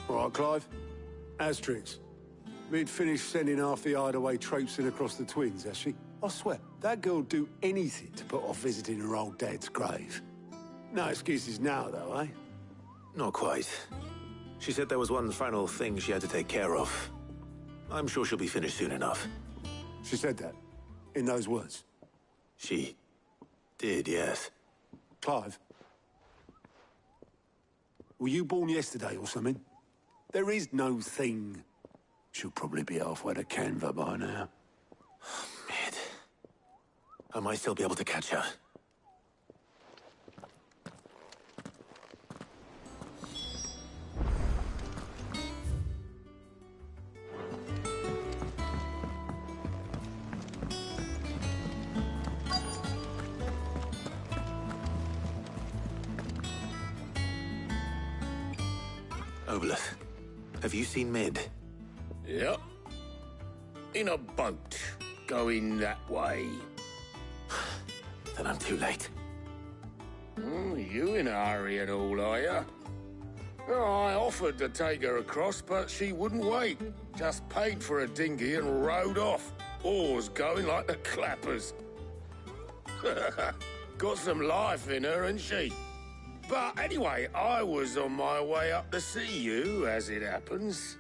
All right, Clive. Asterix. We'd finished sending half the hideaway traipsing across the twins, has she? I swear, that girl'd do anything to put off visiting her old dad's grave. No excuses now, though, eh? Not quite. She said there was one final thing she had to take care of. I'm sure she'll be finished soon enough. She said that? In those words? She did, yes. Clive? Were you born yesterday or something? There is no thing. She'll probably be halfway to Canva by now. Mid. I might still be able to catch her. Obelith, have you seen Mid? Yep. In a boat, going that way. Then I'm too late. You in a hurry and all, are you? I offered to take her across, but she wouldn't wait. Just paid for a dinghy and rowed off. Oars going like the clappers. Got some life in her, ain't she? But anyway, I was on my way up to see you, as it happens.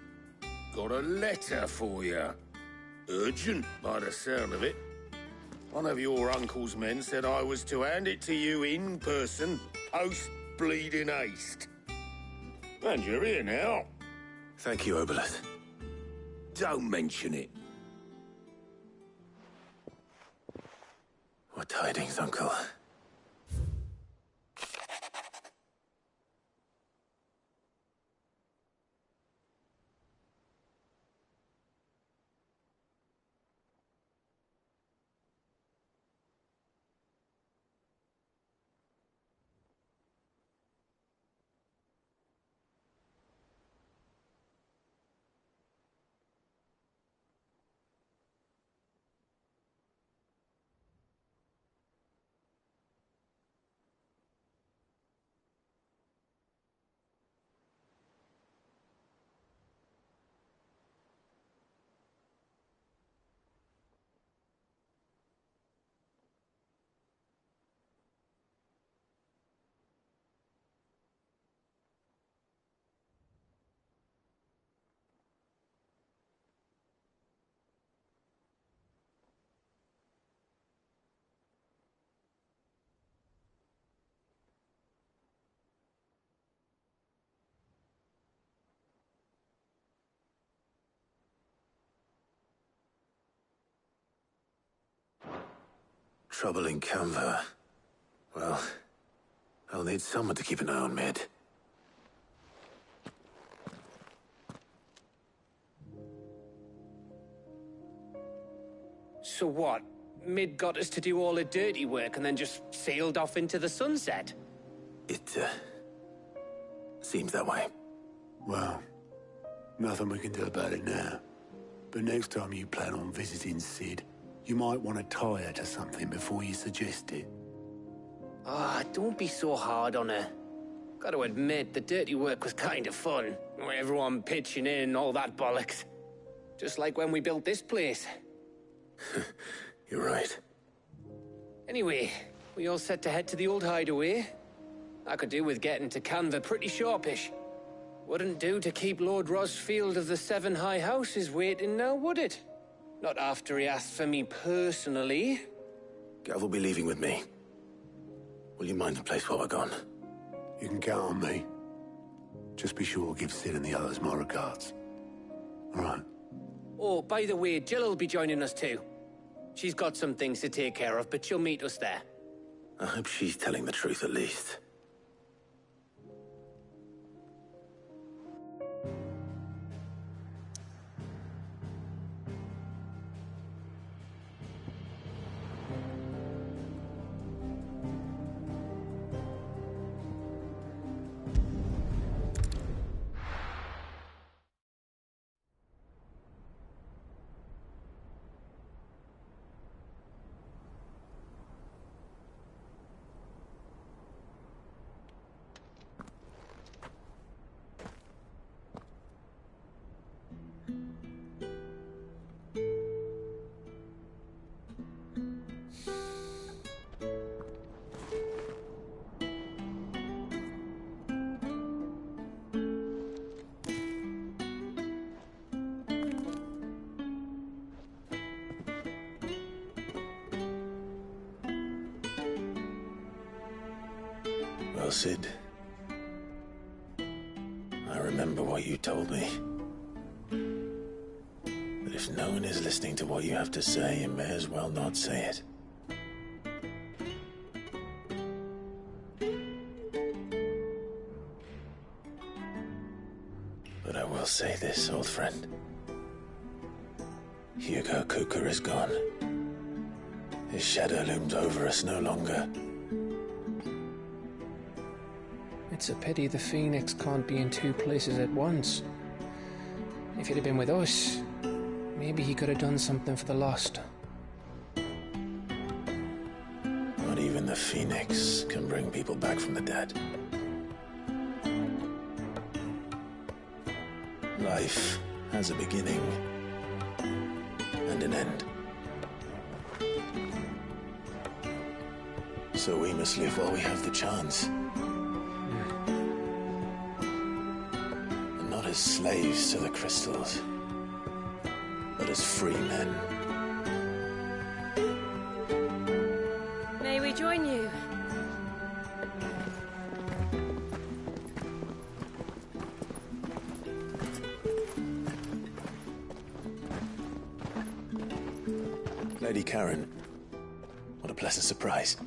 Got a letter for you. Urgent, by the sound of it. One of your uncle's men said I was to hand it to you in person, post-bleeding haste. And you're here now. Thank you, Obelith. Don't mention it. What tidings, Uncle? Trouble in Canva. Well, I'll need someone to keep an eye on Mid. So what? Mid got us to do all the dirty work and then just sailed off into the sunset? It, seems that way. Well, nothing we can do about it now. But next time you plan on visiting Sid, you might want to tie her to something before you suggest it. Ah, don't be so hard on her. Gotta admit, the dirty work was kind of fun. Everyone pitching in, all that bollocks. Just like when we built this place. You're right. Anyway, we all set to head to the old hideaway. I could do with getting to Canva pretty sharpish. Wouldn't do to keep Lord Rosfield of the Seven High Houses waiting now, would it? Not after he asked for me personally. Gav will be leaving with me. Will you mind the place while we're gone? You can count on me. Just be sure to give Sid and the others my regards. All right. Oh, by the way, Jill will be joining us too. She's got some things to take care of, but she'll meet us there. I hope she's telling the truth at least. Cid. I remember what you told me. But if no one is listening to what you have to say, you may as well not say it. But I will say this, old friend. Hugo Kuka is gone. His shadow looms over us no longer. It's a pity the Phoenix can't be in two places at once. If he'd have been with us, maybe he could have done something for the lost. Not even the Phoenix can bring people back from the dead. Life has a beginning and an end. So we must live while we have the chance. And not as slaves to the crystals, but as free men. May we join you? Lady Karen, what a pleasant surprise.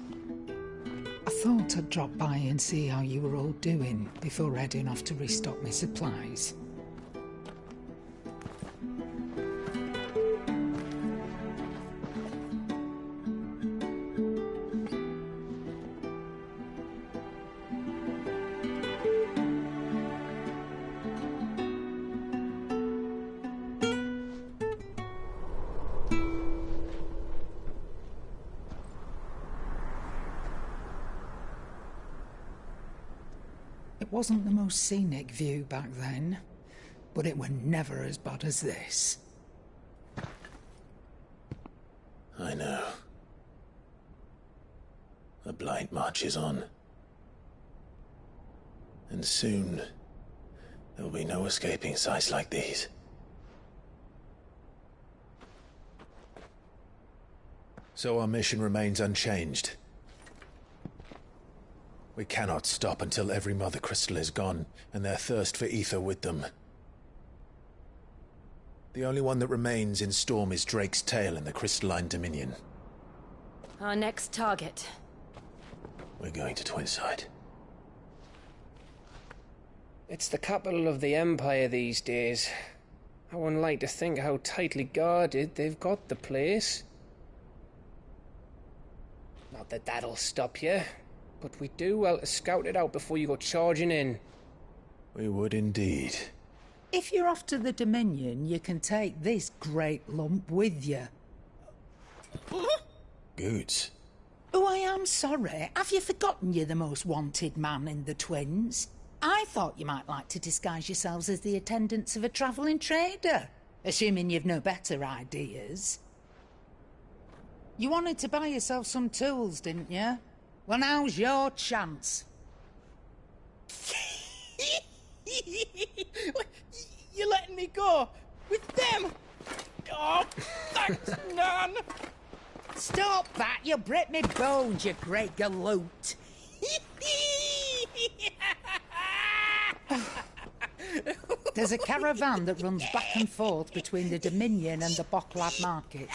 I thought I'd drop by and see how you were all doing before heading off to restock my supplies. It wasn't the most scenic view back then, but it were never as bad as this. I know. The Blight marches on. And soon, there'll be no escaping sights like these. So our mission remains unchanged. We cannot stop until every Mother Crystal is gone, and their thirst for ether with them. The only one that remains in Storm is Drake's Tail in the Crystalline Dominion. Our next target. We're going to Twinside. It's the capital of the Empire these days. I wouldn't like to think how tightly guarded they've got the place. Not that that'll stop you. But we do well to scout it out before you go charging in. We would indeed. If you're off to the Dominion, you can take this great lump with you. Goods. Oh, I am sorry. Have you forgotten you're the most wanted man in the Twins? I thought you might like to disguise yourselves as the attendants of a travelling trader, assuming you've no better ideas. You wanted to buy yourself some tools, didn't you? Well, now's your chance. You're letting me go? With them? Oh, thanks, Nan! Stop that! You'll break me bones, you great galoot! There's a caravan that runs back and forth between the Dominion and the Bocklad markets.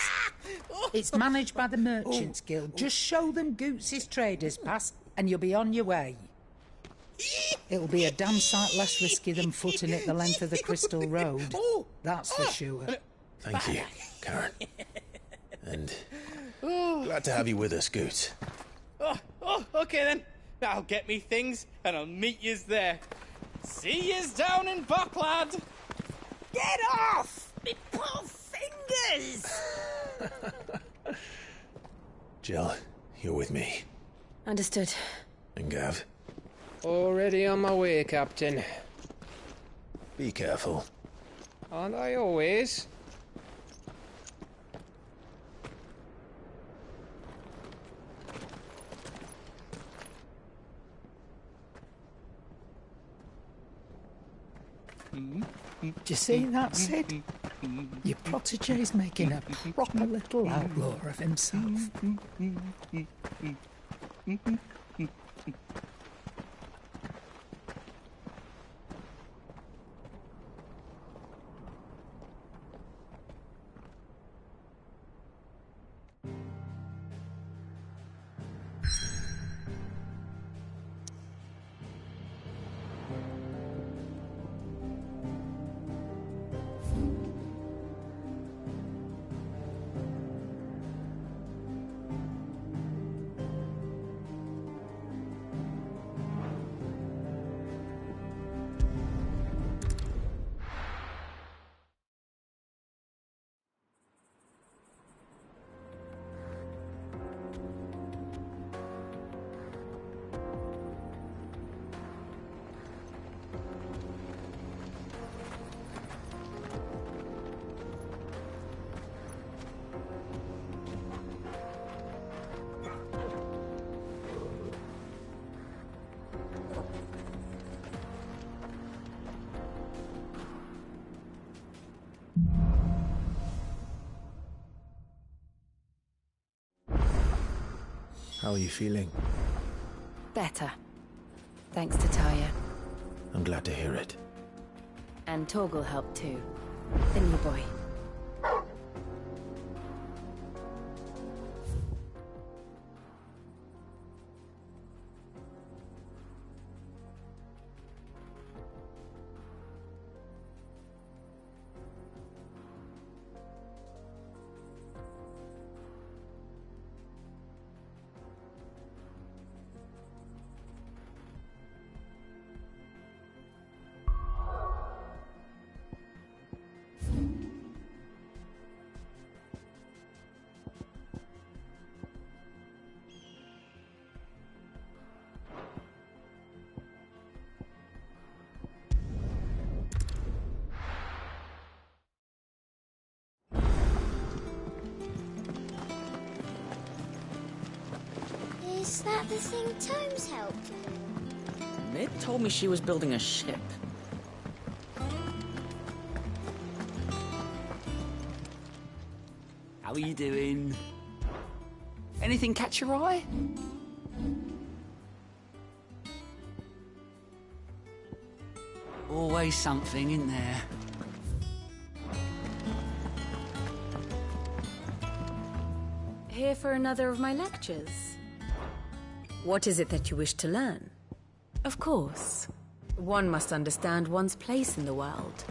It's managed by the Merchants Guild. Just show them Goots' traders pass and you'll be on your way. It'll be a damn sight less risky than footing it the length of the Crystal Road. That's for sure. Thank you, Karen. And glad to have you with us, Goots. Okay then. I'll get me things and I'll meet yous there. See yous down in Bocklad! Get off! Me poor fingers! Jill, you're with me. Understood. And Gav, Already on my way, Captain. be careful. Aren't I always? Do you see that, Sid? Your protege's making a proper little outlaw of himself. How are you feeling? Better. Thanks to Taya. I'm glad to hear it. And Torgal helped too. The new boy. Is that the thing Tomes helped? Mid told me she was building a ship. How are you doing? Anything catch your eye? Always something, isn't there? Here for another of my lectures. What is it that you wish to learn? Of course. One must understand one's place in the world.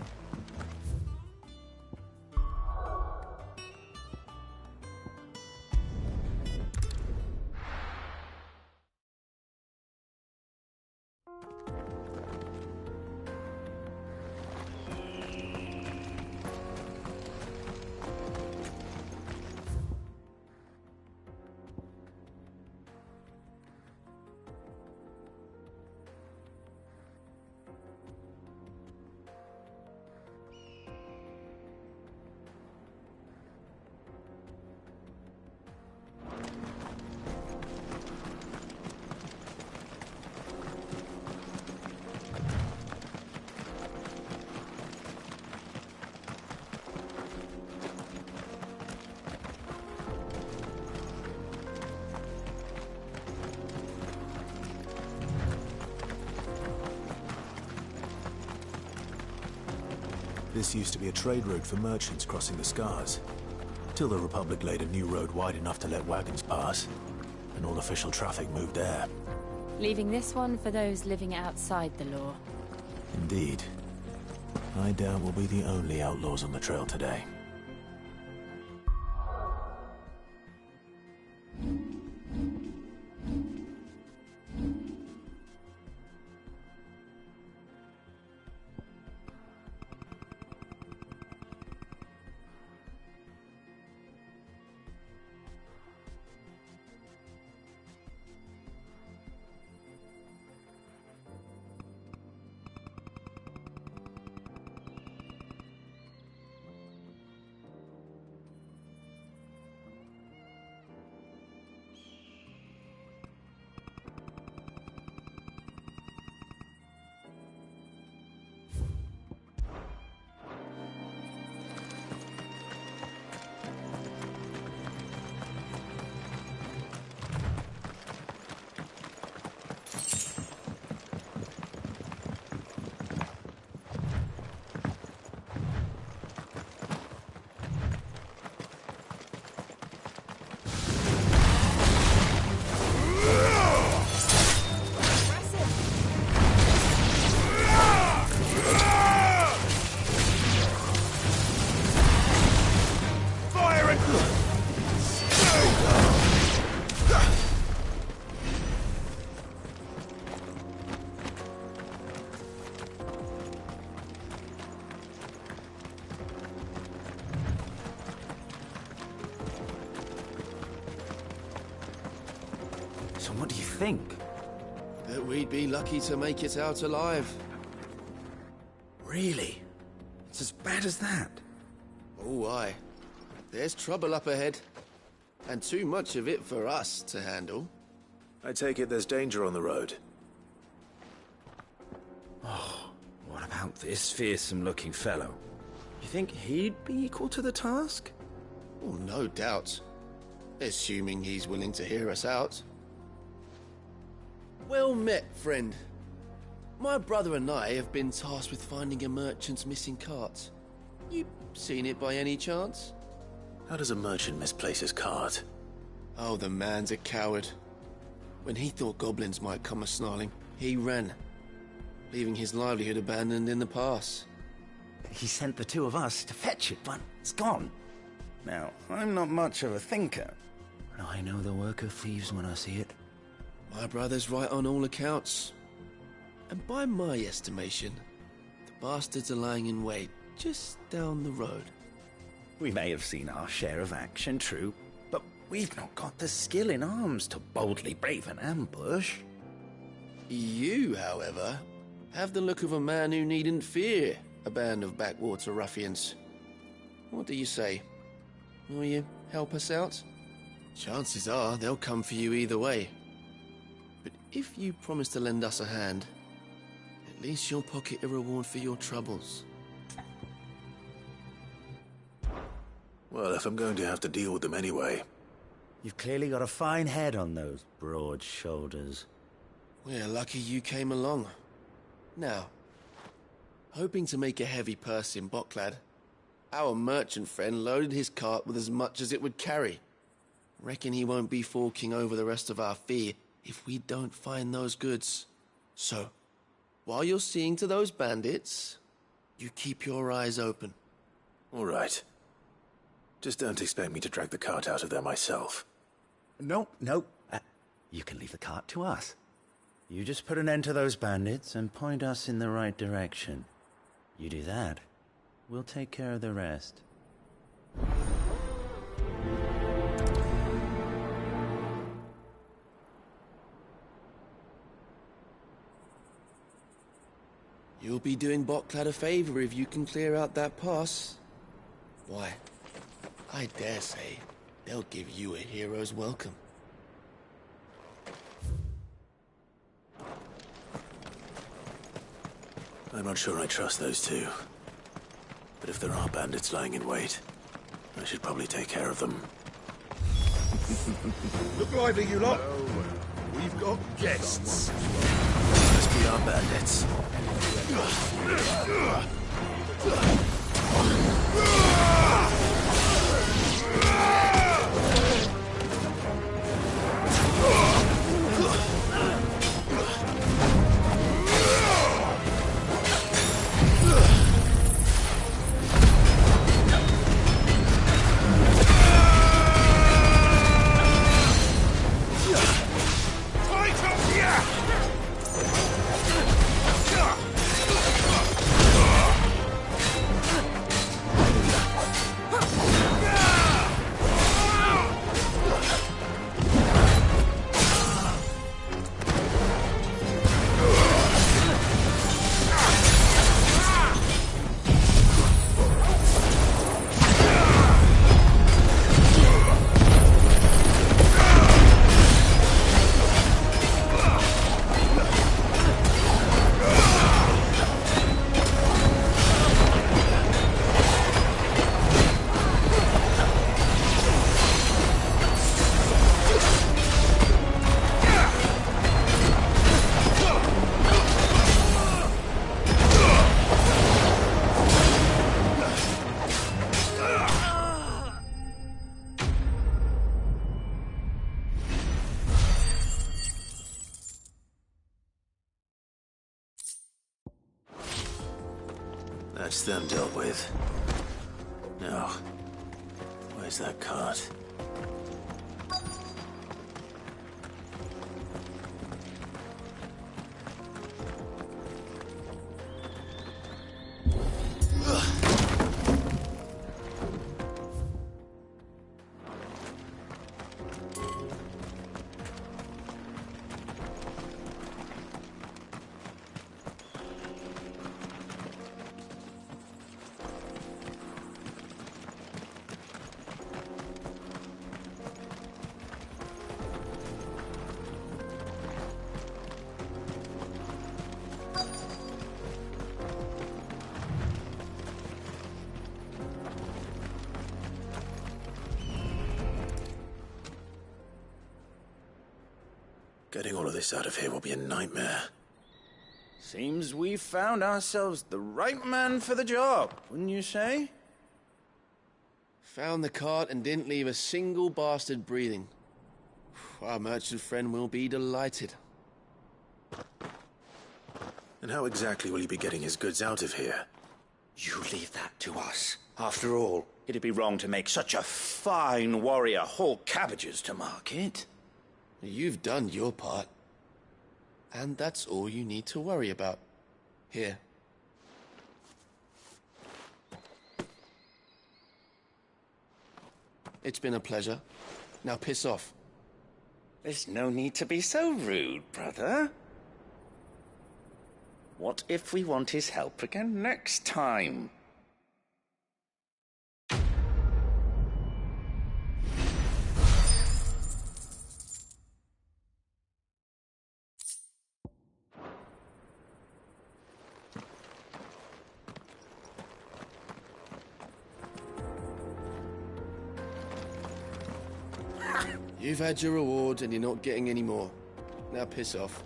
This used to be a trade route for merchants crossing the Scars. Till the Republic laid a new road wide enough to let wagons pass, and all official traffic moved there. Leaving this one for those living outside the law. Indeed. I doubt we'll be the only outlaws on the trail today. So what do you think? That we'd be lucky to make it out alive. Really? It's as bad as that? Oh, aye. There's trouble up ahead. And too much of it for us to handle. I take it there's danger on the road. Oh, what about this fearsome-looking fellow? You think he'd be equal to the task? Oh, no doubt. Assuming he's willing to hear us out. Well met, friend. My brother and I have been tasked with finding a merchant's missing cart. You seen it by any chance? How does a merchant misplace his cart? Oh, the man's a coward. When he thought goblins might come a-snarling, he ran, leaving his livelihood abandoned in the pass. He sent the two of us to fetch it, but it's gone. Now, I'm not much of a thinker, but I know the work of thieves when I see it. My brother's right on all accounts. And by my estimation, the bastards are lying in wait just down the road. We may have seen our share of action, true, but we've not got the skill in arms to boldly brave an ambush. You, however, have the look of a man who needn't fear a band of backwater ruffians. What do you say? Will you help us out? Chances are they'll come for you either way. But if you promise to lend us a hand, at least you'll pocket a reward for your troubles. Well, if I'm going to have to deal with them anyway. You've clearly got a fine head on those broad shoulders. We're lucky you came along. Now, hoping to make a heavy purse in Boklad, our merchant friend loaded his cart with as much as it would carry. Reckon he won't be forking over the rest of our fee if we don't find those goods. So, while you're seeing to those bandits, you keep your eyes open. All right. Just don't expect me to drag the cart out of there myself. No. You can leave the cart to us. You just put an end to those bandits and point us in the right direction. You do that, we'll take care of the rest. You'll be doing Boklad a favor if you can clear out that pass. Why, I dare say they'll give you a hero's welcome. I'm not sure I trust those two. But if there are bandits lying in wait, I should probably take care of them. Look lively, you lot. We've got guests. Must be our bandits. That's them dealt with. Now, where's that cart? Getting all of this out of here will be a nightmare. Seems we've found ourselves the right man for the job, wouldn't you say? Found the cart and didn't leave a single bastard breathing. Our merchant friend will be delighted. And how exactly will he be getting his goods out of here? You leave that to us. After all, it'd be wrong to make such a fine warrior haul cabbages to market. You've done your part. And that's all you need to worry about. Here. It's been a pleasure. Now piss off. There's no need to be so rude, brother. What if we want his help again next time? You've had your reward and you're not getting any more. Now piss off.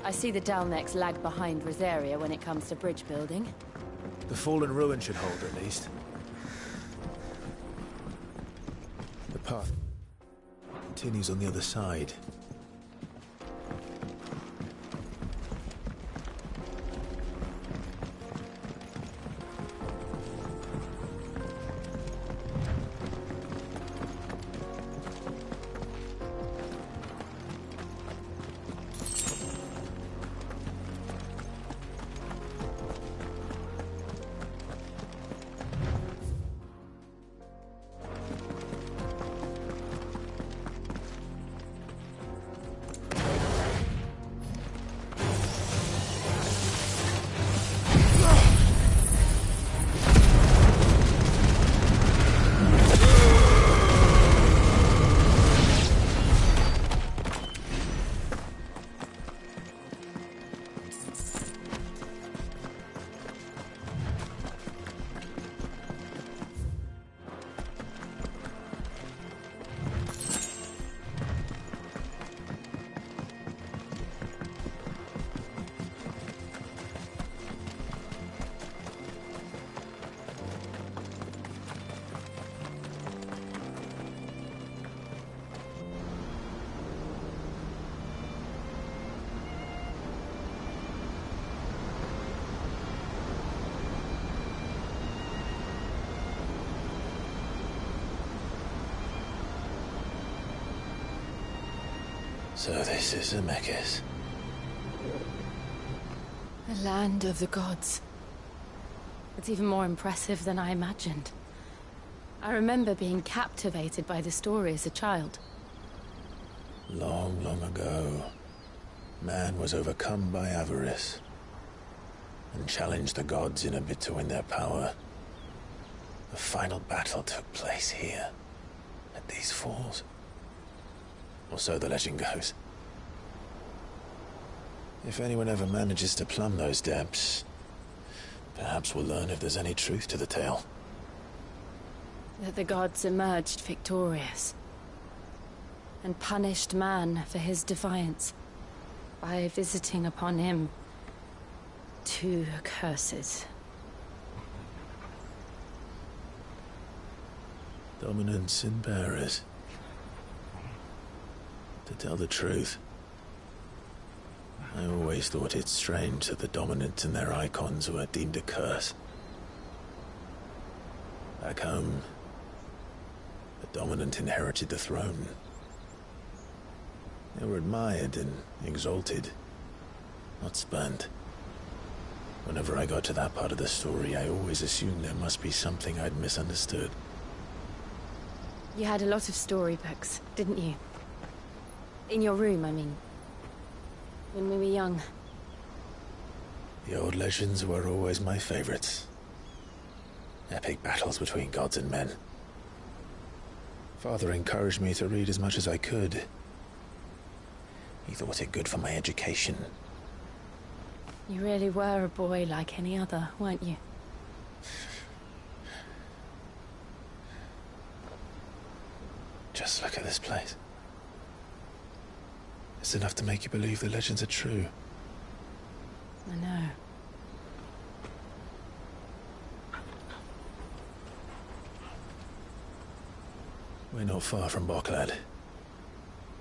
I see the Dalnecs lag behind Rosaria when it comes to bridge building. The fallen ruin should hold, at least. The path continues on the other side. So this is Zemeckis. The land of the gods. It's even more impressive than I imagined. I remember being captivated by the story as a child. Long, long ago, man was overcome by avarice and challenged the gods in a bid to win their power. The final battle took place here, at these falls. Or so the legend goes. If anyone ever manages to plumb those depths, perhaps we'll learn if there's any truth to the tale. That the gods emerged victorious and punished man for his defiance by visiting upon him 2 curses. Dominance and bearers. To tell the truth, I always thought it strange that the dominant and their icons were deemed a curse. Back home, the dominant inherited the throne. They were admired and exalted, not spurned. Whenever I got to that part of the story, I always assumed there must be something I'd misunderstood. You had a lot of storybooks, didn't you? In your room, I mean. When we were young. The old legends were always my favorites. Epic battles between gods and men. Father encouraged me to read as much as I could. He thought it good for my education. You really were a boy like any other, weren't you? Just look at this place. It's enough to make you believe the legends are true. I know. We're not far from Boklad.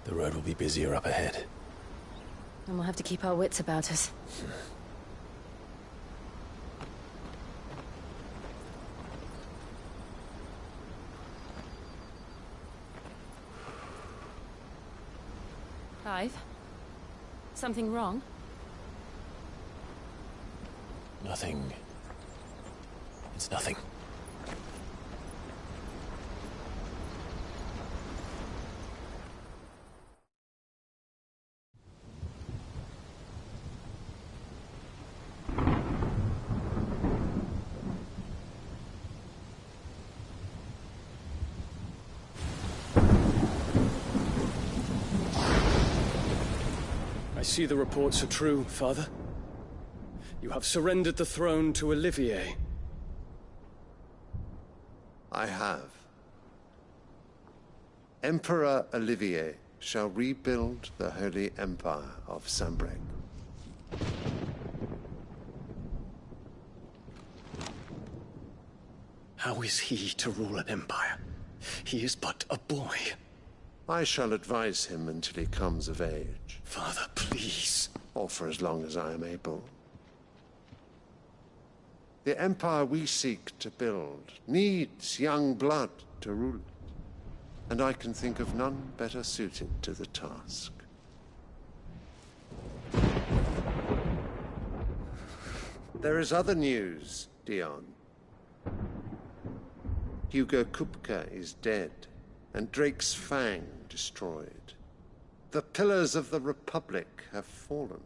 The road will be busier up ahead. And we'll have to keep our wits about us. Clive? Something wrong? Nothing. It's nothing. I see the reports are true, Father. You have surrendered the throne to Olivier. I have. Emperor Olivier shall rebuild the Holy Empire of Sanbreque. How is he to rule an empire? He is but a boy. I shall advise him until he comes of age. Father, please. Or for as long as I am able. The empire we seek to build needs young blood to rule it, and I can think of none better suited to the task. There is other news, Dion. Hugo Kupka is dead, and Drake's Fang destroyed. The pillars of the Republic have fallen.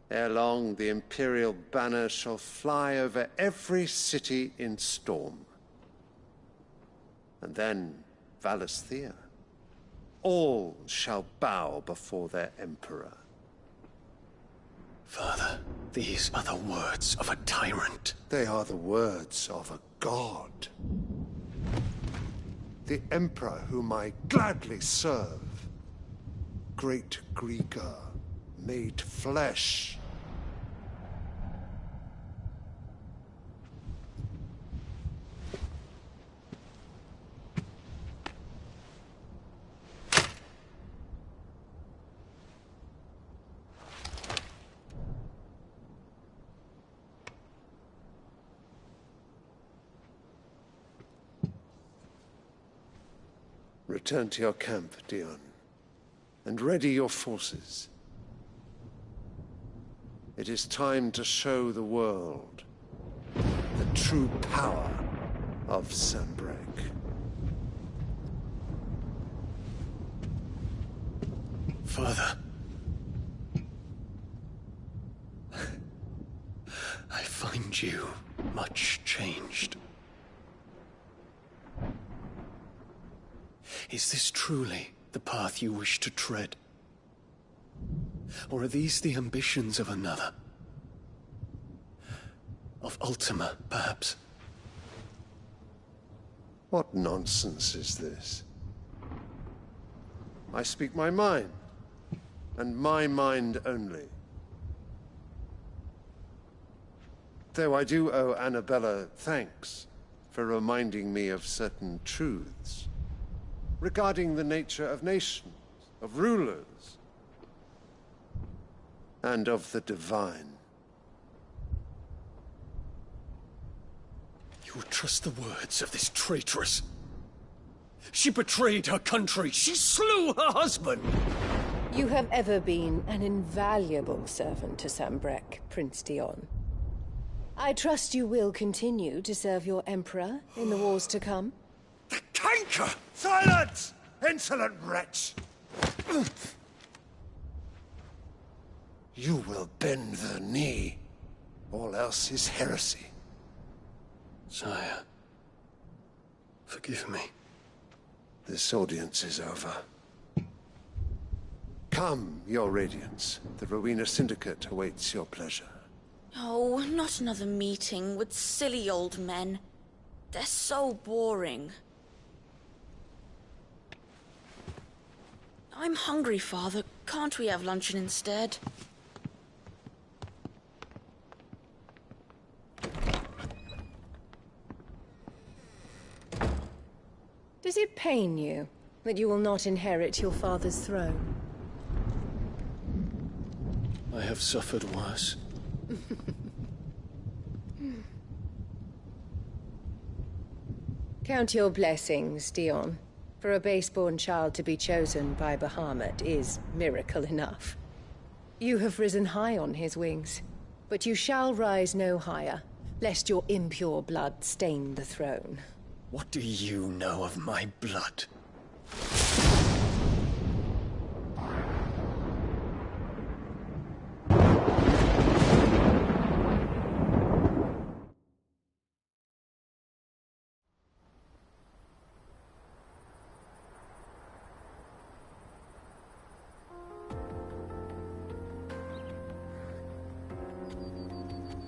Ere long, the Imperial banner shall fly over every city in Storm. And then, Valisthea. All shall bow before their Emperor. Father, these are the words of a tyrant. They are the words of a god. The Emperor whom I gladly serve. Great Greeker, made flesh. Return to your camp, Dion, and ready your forces. It is time to show the world the true power of Sanbreque. Father. I find you much changed. Is this truly the path you wish to tread? Or are these the ambitions of another? Of Ultima, perhaps? What nonsense is this? I speak my mind, and my mind only. Though I do owe Annabella thanks for reminding me of certain truths regarding the nature of nations, of rulers, and of the divine. You would trust the words of this traitress? She betrayed her country. She slew her husband. You have ever been an invaluable servant to Sanbreque, Prince Dion. I trust you will continue to serve your Emperor in the wars to come. The canker! Silence! Insolent wretch! You will bend the knee. All else is heresy. Sire, forgive me. This audience is over. Come, your radiance. The Rowena Syndicate awaits your pleasure. Oh, not another meeting with silly old men. They're so boring. I'm hungry, Father. Can't we have luncheon instead? Does it pain you that you will not inherit your father's throne? I have suffered worse. Count your blessings, Dion. For a base-born child to be chosen by Bahamut is miracle enough. You have risen high on his wings, but you shall rise no higher, lest your impure blood stain the throne. What do you know of my blood?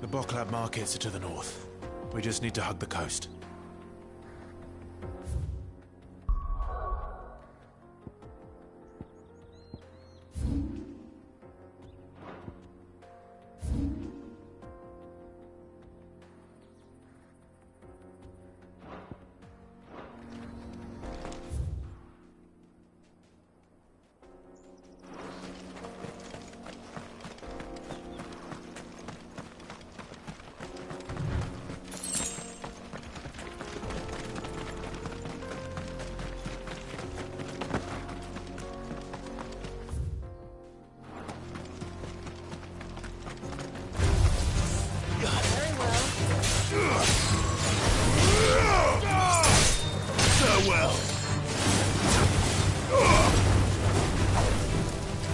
The Boklab markets are to the north. We just need to hug the coast. Farewell.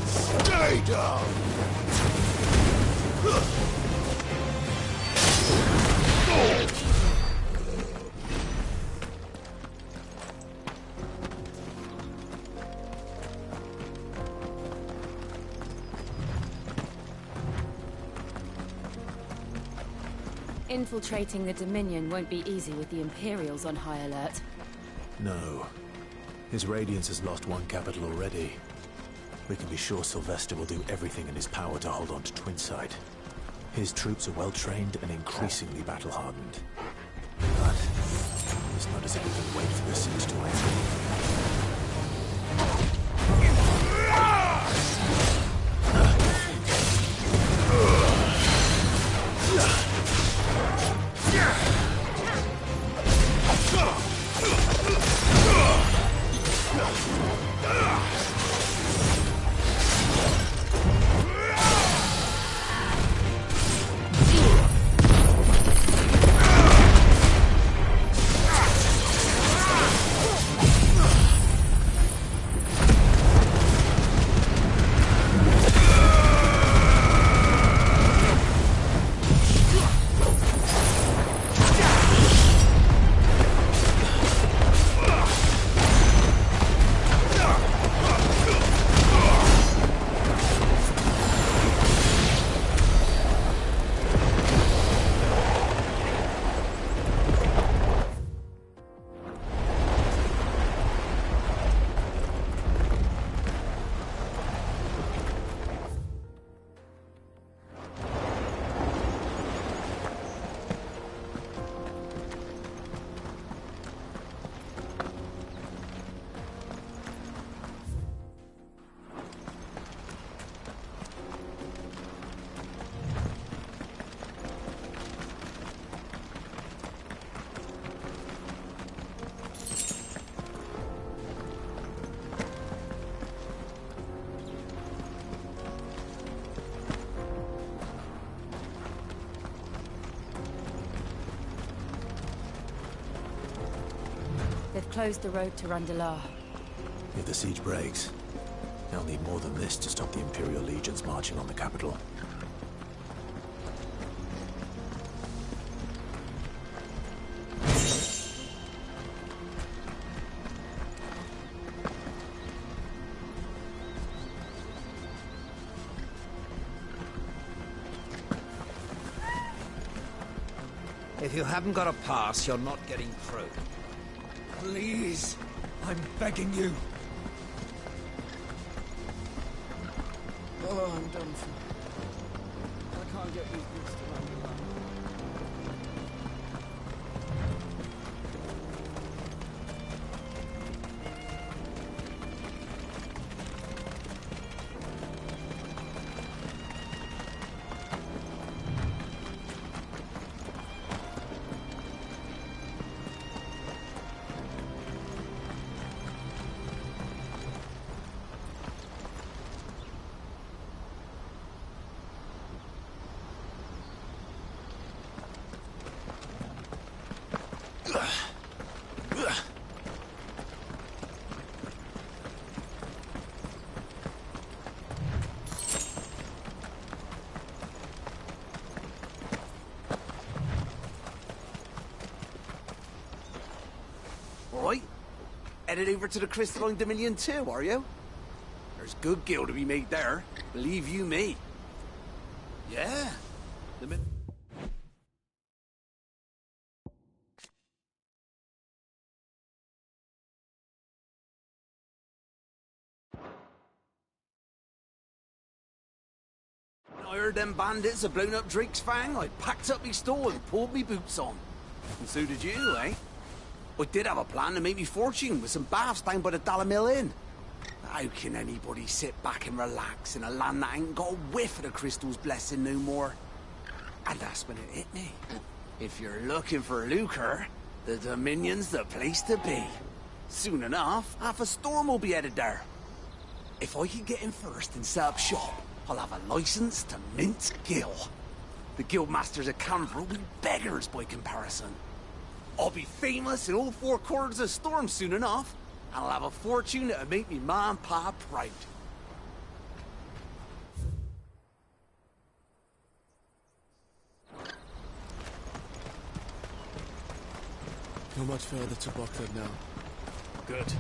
Stay down. Infiltrating the Dominion won't be easy with the Imperials on high alert. No. His Radiance has lost one capital already. We can be sure Sylvester will do everything in his power to hold on to Twinside. His troops are well-trained and increasingly battle-hardened. But it's not as if we can wait for the siege to end. They've closed the road to Randalar. If the siege breaks, they'll need more than this to stop the Imperial legions marching on the capital. If you haven't got a pass, you're not getting through. Please, I'm begging you. Oh, I'm done for. I can't get these boots to run me along. Right. Headed over to the Crystalline Dominion too, are you? There's good gil to be made there, believe you me. Yeah. I heard them bandits had blown up Drake's Fang, I packed up me store and pulled me boots on. And so did you, eh? I did have a plan to make me fortune with some baths down by the Dalamil Inn. How can anybody sit back and relax in a land that ain't got a whiff of the crystal's blessing no more? And that's when it hit me. If you're looking for lucre, the Dominion's the place to be. Soon enough, half a storm will be headed there. If I can get in first and set up shop, I'll have a license to mint gil. The guildmasters of Canver will be beggars by comparison. I'll be famous in all four quarters of Storm soon enough, and I'll have a fortune that'll make me ma and pa proud. Not much further to Buckland now. Good.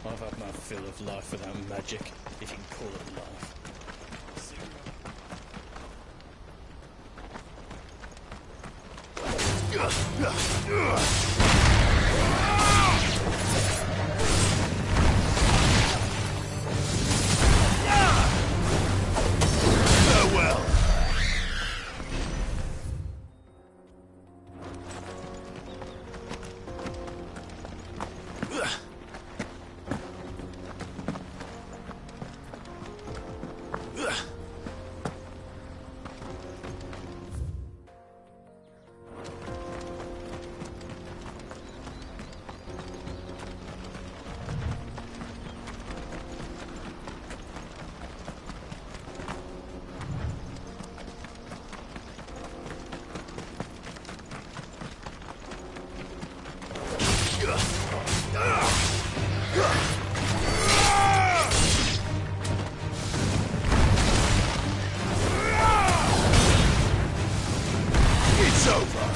I've had my fill of life without magic, if you can call it life. Farewell. It's over.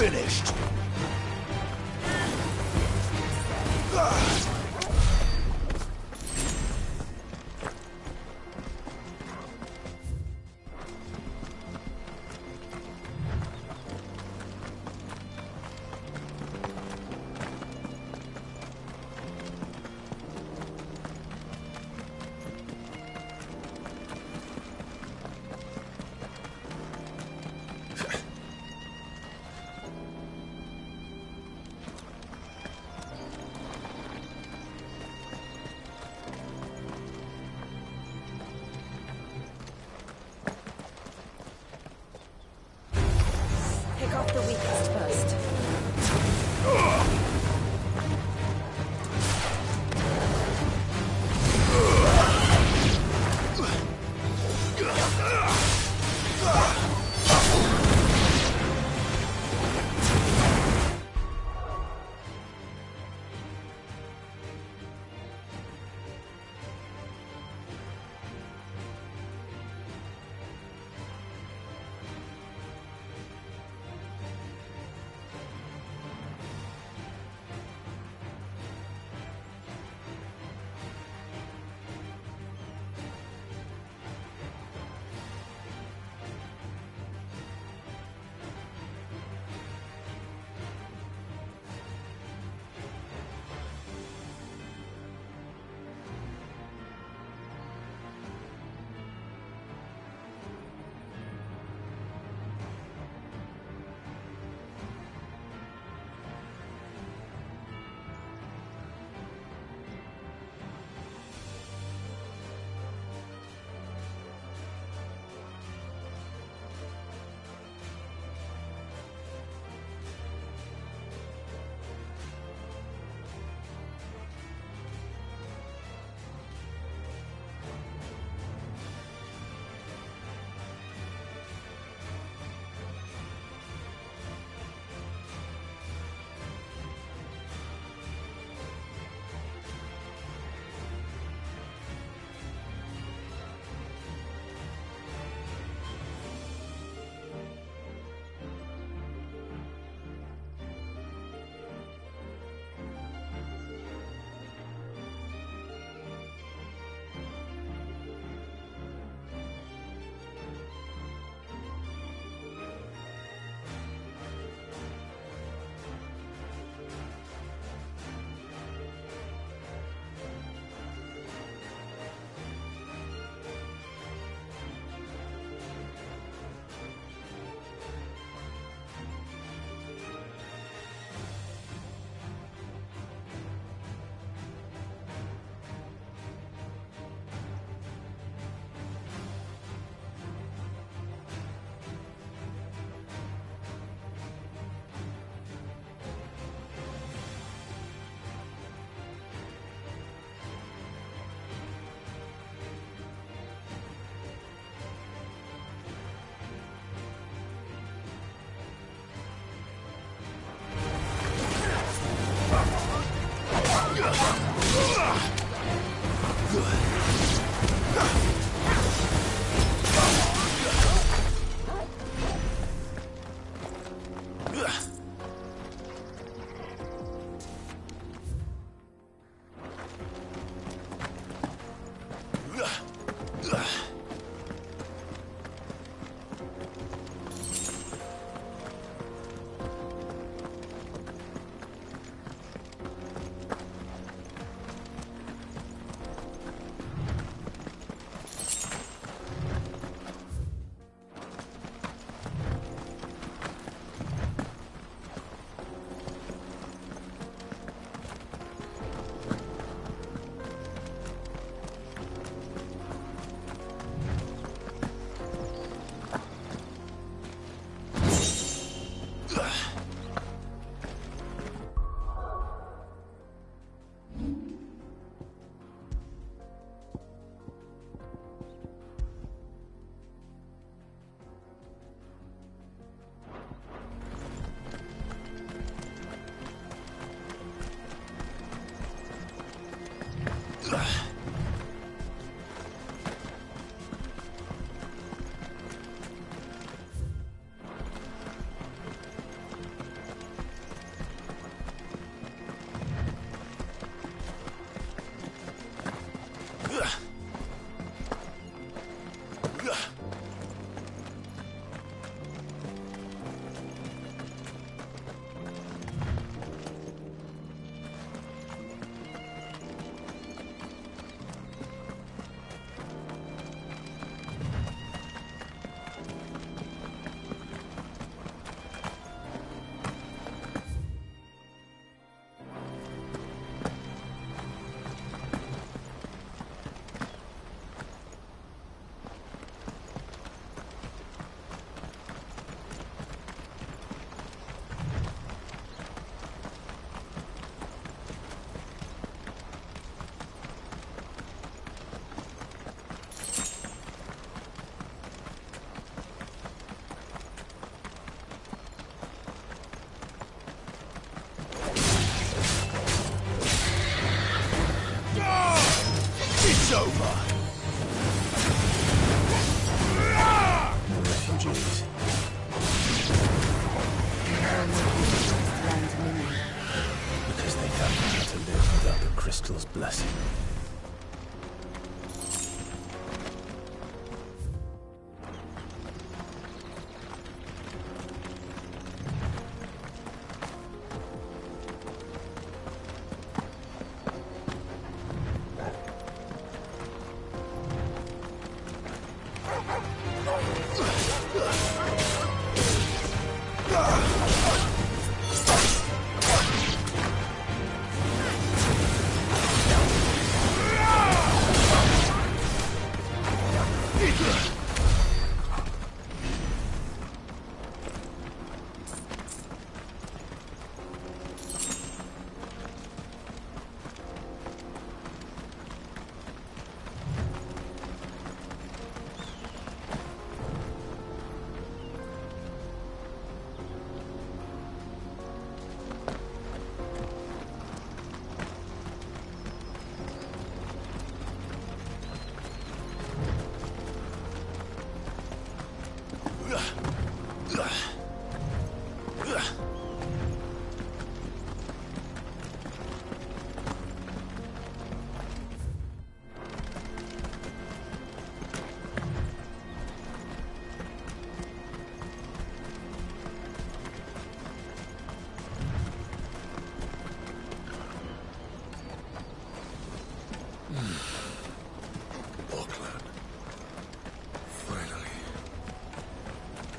Finished. off the weakest first.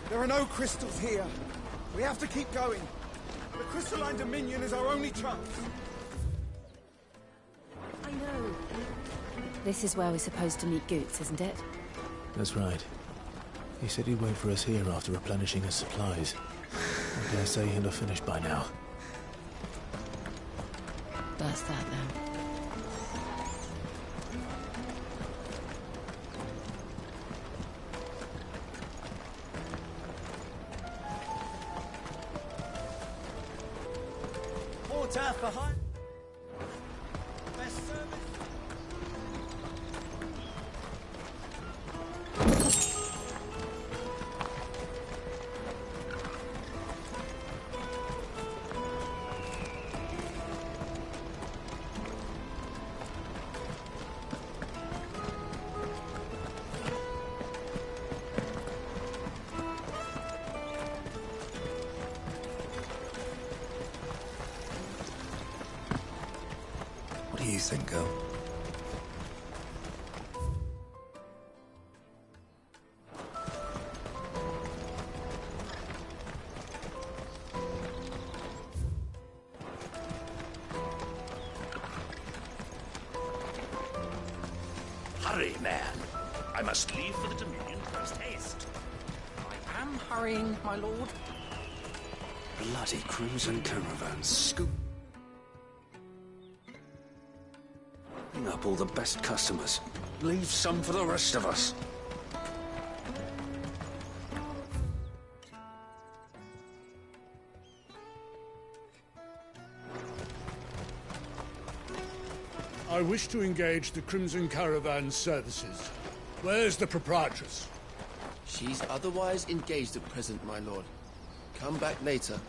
There are no crystals here. We have to keep going. The crystalline dominion is our only chance. I know. This is where we're supposed to meet Goots, isn't it? That's right. He said he'd wait for us here after replenishing his supplies. I dare say he'll have finished by now. That's that then. Porter for hire. Best service. What do you think, girl? Hurry, man. I must leave for the Dominion post haste. I am hurrying, my lord. Bloody crimson caravans. Scoop. Bring up all the best customers. Leave some for the rest of us. I wish to engage the Crimson Caravan services. Where's the proprietress? She's otherwise engaged at present, my lord. Come back later.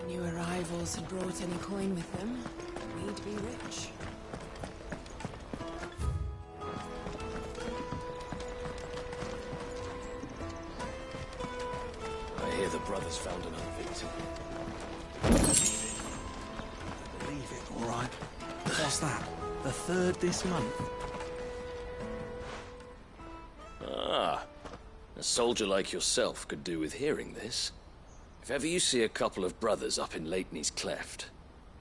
New arrivals had brought any coin with them. We'd be rich. I hear the brothers found another victim. Believe it, all right. What's that? The third this month? Ah, a soldier like yourself could do with hearing this. If ever you see a couple of brothers up in Lateney's Cleft,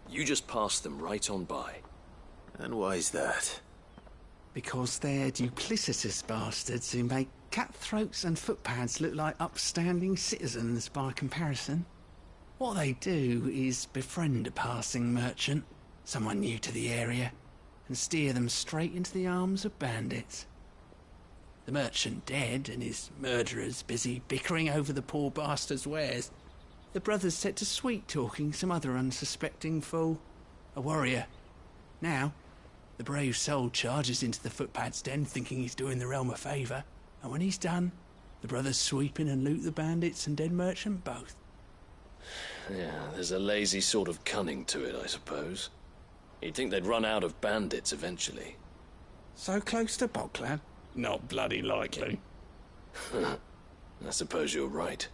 you just pass them right on by. And why's that? Because they're duplicitous bastards who make cutthroats and footpads look like upstanding citizens by comparison. What they do is befriend a passing merchant, someone new to the area, and steer them straight into the arms of bandits. The merchant dead and his murderers busy bickering over the poor bastard's wares. The brothers set to sweet-talking some other unsuspecting fool, a warrior. Now, the brave soul charges into the footpad's den thinking he's doing the realm a favour, and when he's done, the brothers sweep in and loot the bandits and dead merchant both. Yeah, there's a lazy sort of cunning to it, I suppose. You'd think they'd run out of bandits eventually. So close to Bocklad? Not bloody likely. I suppose you're right.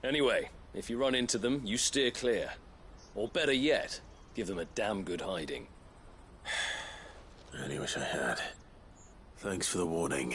Anyway, if you run into them, you steer clear. Or better yet, give them a damn good hiding. I really wish I had. Thanks for the warning.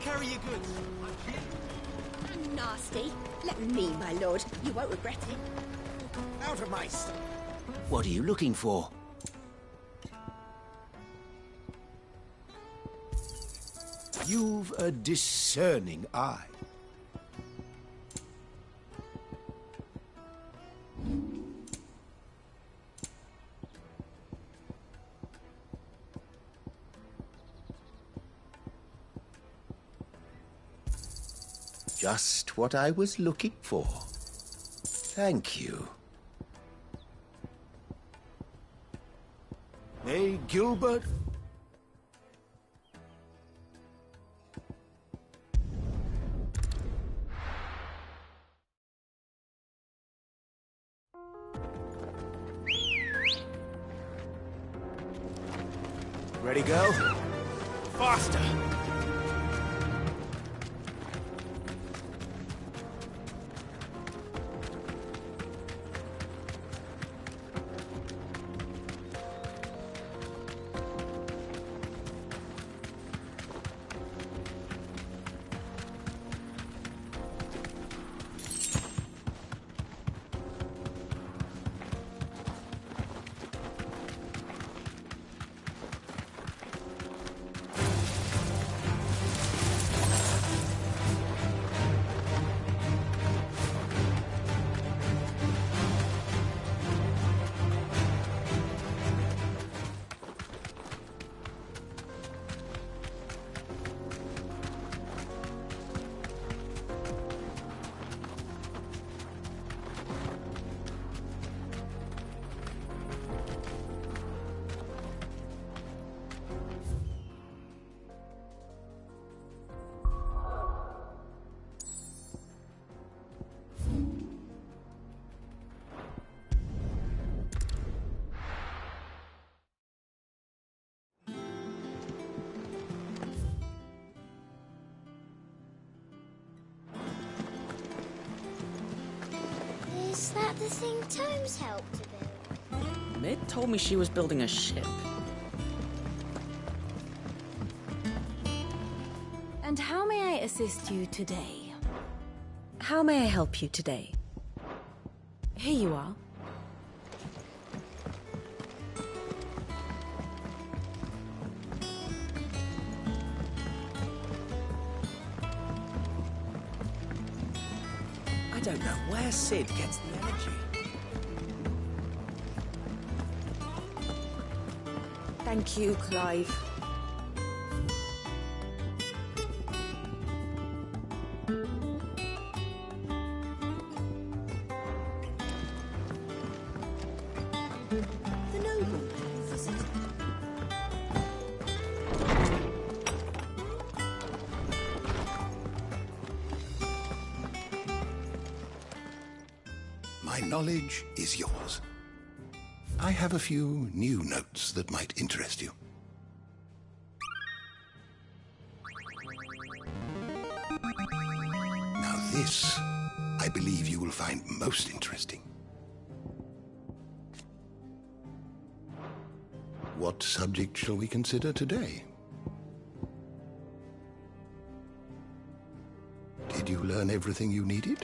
Carry your goods. Nasty. Let me, my lord. You won't regret it. Out of my sight. What are you looking for? You've a discerning eye. Just what I was looking for. Thank you. Hey, Gilbert. Ready, go? Faster! Is that the thing Tomes helped to build? Mid told me she was building a ship. And how may I assist you today? How may I help you today? Here you are. I don't know where Sid gets the energy. Thank you, Clive. The nobleman visited. My knowledge is yours. I have a few new notes that might interest you. Now this, I believe you will find most interesting. What subject shall we consider today? Did you learn everything you needed?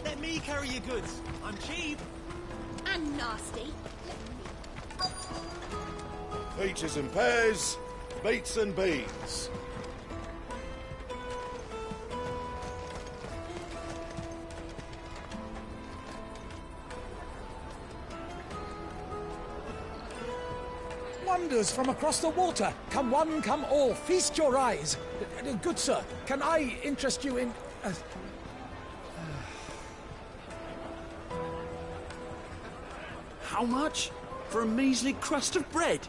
Let me carry your goods. I'm cheap. And nasty. Peaches and pears, beets and beans. Wonders from across the water. Come one, come all. Feast your eyes. Good sir, can I interest you in... How much? For a measly crust of bread?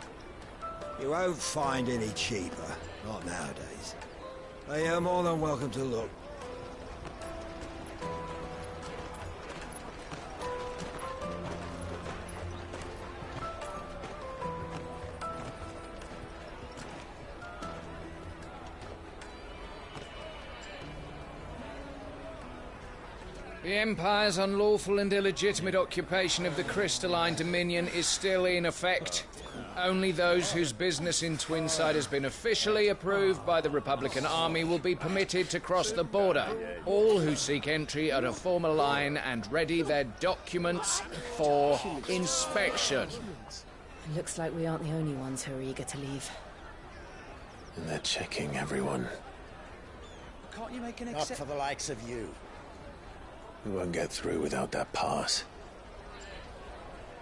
You won't find any cheaper. Not nowadays. But you're more than welcome to look. The Empire's unlawful and illegitimate occupation of the Crystalline Dominion is still in effect. Only those whose business in Twinside has been officially approved by the Republican Army will be permitted to cross the border. All who seek entry are to form a line and ready their documents for inspection. It looks like we aren't the only ones who are eager to leave. And they're checking everyone. Can't you make an Not for the likes of you. We won't get through without that pass.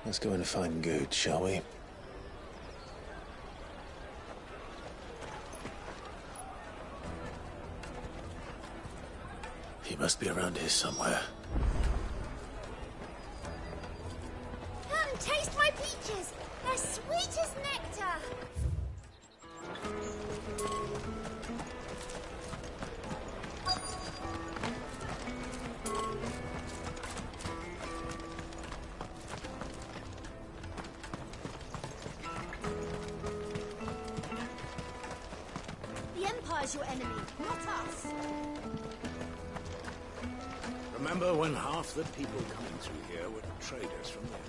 Let's go and find Good, shall we? He must be around here somewhere. Come, taste my peaches. They're sweet as nectar. Empire's your enemy, not us. Remember when half the people coming through here were traders from there?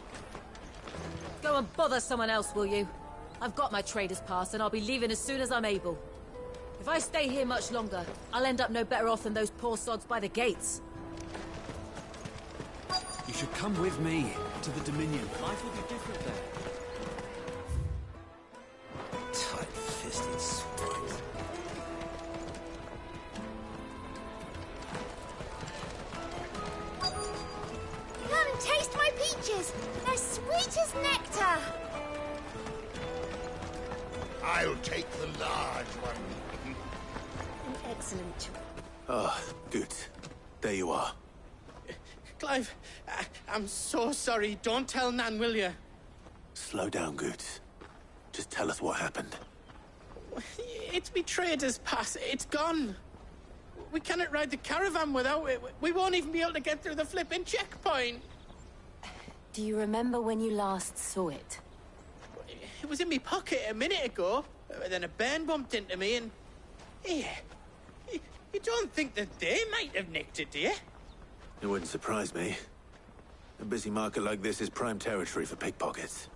Go and bother someone else, will you? I've got my trader's pass and I'll be leaving as soon as I'm able. If I stay here much longer, I'll end up no better off than those poor sods by the gates. You should come with me to the Dominion. Life will be different there. Tight-fisted swine. Come, taste my peaches. They're sweet as nectar. I'll take the large one. An excellent choice. Ah, good. There you are. Clive, I'm so sorry. Don't tell Nan, will you? Slow down, Goots. Just tell us what happened. It's me trader's pass. It's gone. We cannot ride the caravan without it. We won't even be able to get through the flipping checkpoint. Do you remember when you last saw it? It was in my pocket a minute ago. Then a bairn bumped into me and... Here. You don't think that they might have nicked it, do you? It wouldn't surprise me. A busy market like this is prime territory for pickpockets.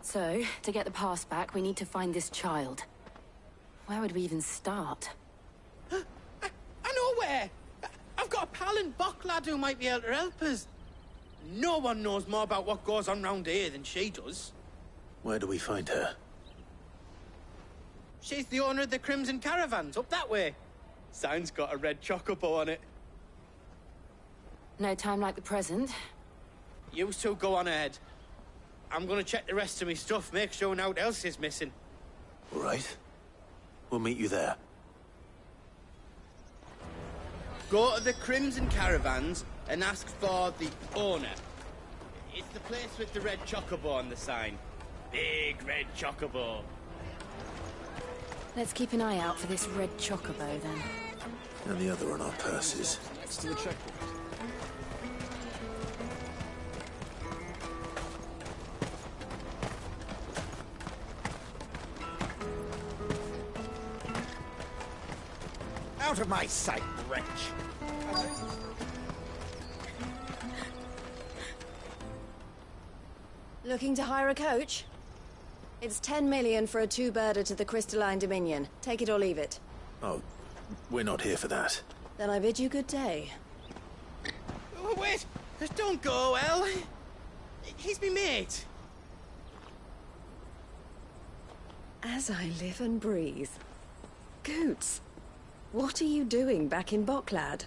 So, to get the pass back, we need to find this child. Where would we even start? I know where! I've got a pal in Bocklad who might be able to help us. No one knows more about what goes on round here than she does. Where do we find her? She's the owner of the Crimson Caravans, up that way. Sign's got a red chocobo on it. No time like the present. You two go on ahead. I'm gonna check the rest of my stuff, make sure naught else is missing. All right. We'll meet you there. Go to the Crimson Caravans and ask for the owner. It's the place with the red chocobo on the sign. Big red chocobo. Let's keep an eye out for this red chocobo, then. And the other on our purses. Next to the checkpoint. Out of my sight, wretch! Looking to hire a coach? It's 10 million for a two-birder to the Crystalline Dominion. Take it or leave it. Oh, we're not here for that. Then I bid you good day. Oh, wait! Don't go, El. He's me mate. As I live and breathe. Goots, what are you doing back in Bocklad?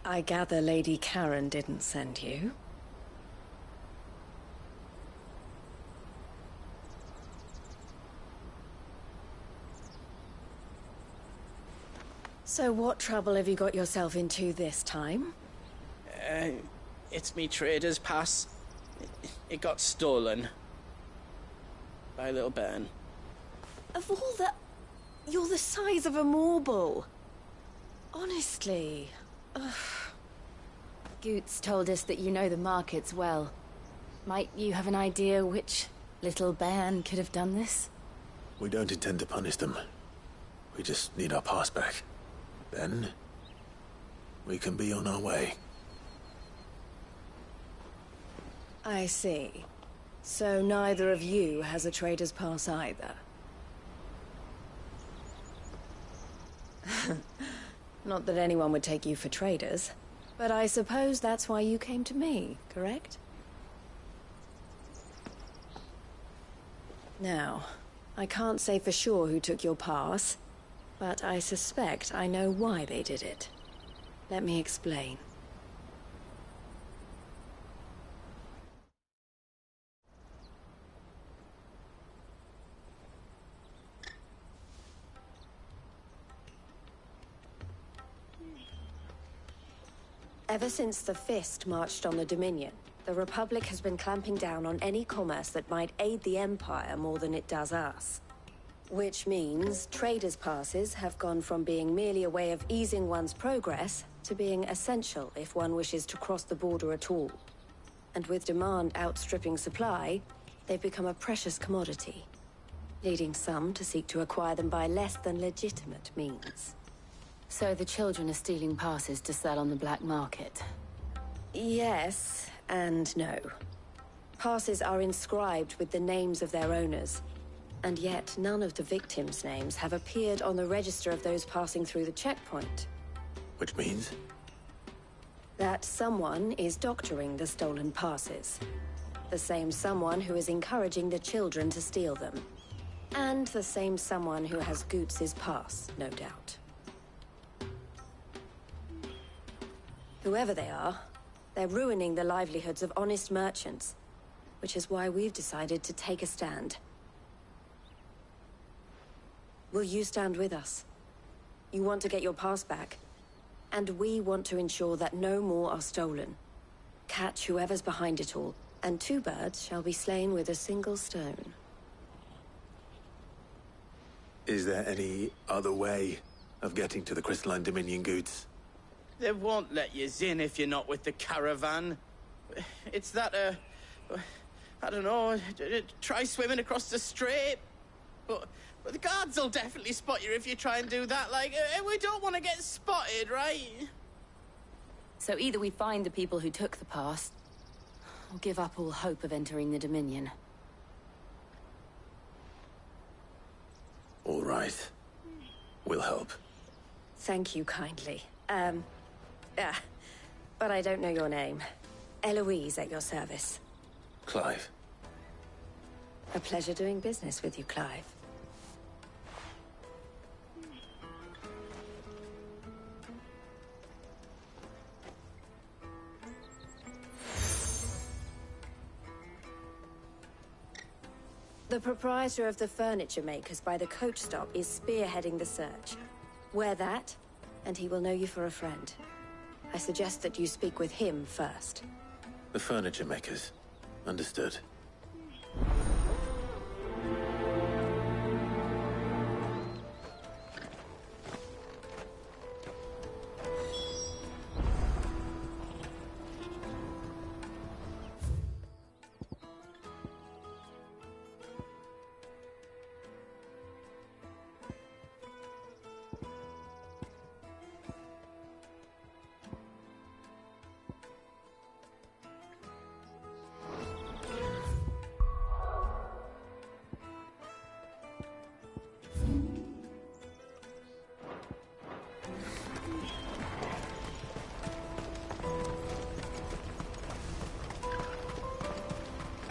I gather Lady Karen didn't send you. So what trouble have you got yourself into this time? It's me trader's pass. It got stolen. By a little bairn. Of all the... You're the size of a marble. Honestly. Ugh. Goots told us that you know the markets well. Might you have an idea which little bairn could have done this? We don't intend to punish them. We just need our pass back. Then, we can be on our way. I see. So neither of you has a trader's pass either. Not that anyone would take you for traders, but I suppose that's why you came to me, correct? Now, I can't say for sure who took your pass, but I suspect I know why they did it. Let me explain. Ever since the Fist marched on the Dominion, the Republic has been clamping down on any commerce that might aid the Empire more than it does us. Which means traders' passes have gone from being merely a way of easing one's progress to being essential if one wishes to cross the border at all. And with demand outstripping supply, they've become a precious commodity, leading some to seek to acquire them by less than legitimate means. So the children are stealing passes to sell on the black market? Yes, and no. Passes are inscribed with the names of their owners, and yet none of the victims' names have appeared on the register of those passing through the checkpoint. Which means? That someone is doctoring the stolen passes. The same someone who is encouraging the children to steal them. And the same someone who has Goots's pass, no doubt. Whoever they are, they're ruining the livelihoods of honest merchants, which is why we've decided to take a stand. Will you stand with us? You want to get your pass back, and we want to ensure that no more are stolen. Catch whoever's behind it all, and two birds shall be slain with a single stone. Is there any other way of getting to the Crystalline Dominion goods? They won't let you in if you're not with the caravan. It's that, I don't know, try swimming across the strait. But the guards will definitely spot you if you try and do that. Like, we don't want to get spotted, right? So either we find the people who took the pass, or give up all hope of entering the Dominion. All right. We'll help. Thank you kindly. But I don't know your name. Eloise at your service. Clive. A pleasure doing business with you, Clive. The proprietor of the furniture makers by the coach stop is spearheading the search. Wear that, and he will know you for a friend. I suggest that you speak with him first. The furniture makers. Understood.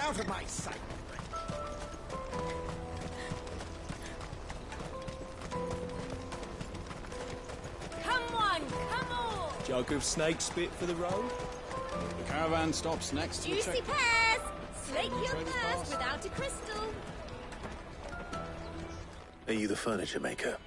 Out of my sight! Come on, come on! Jug of snake spit for the road? The caravan stops next to the Juicy check. pears! Slake your Trader's thirst pass. without a crystal. Are you the furniture maker?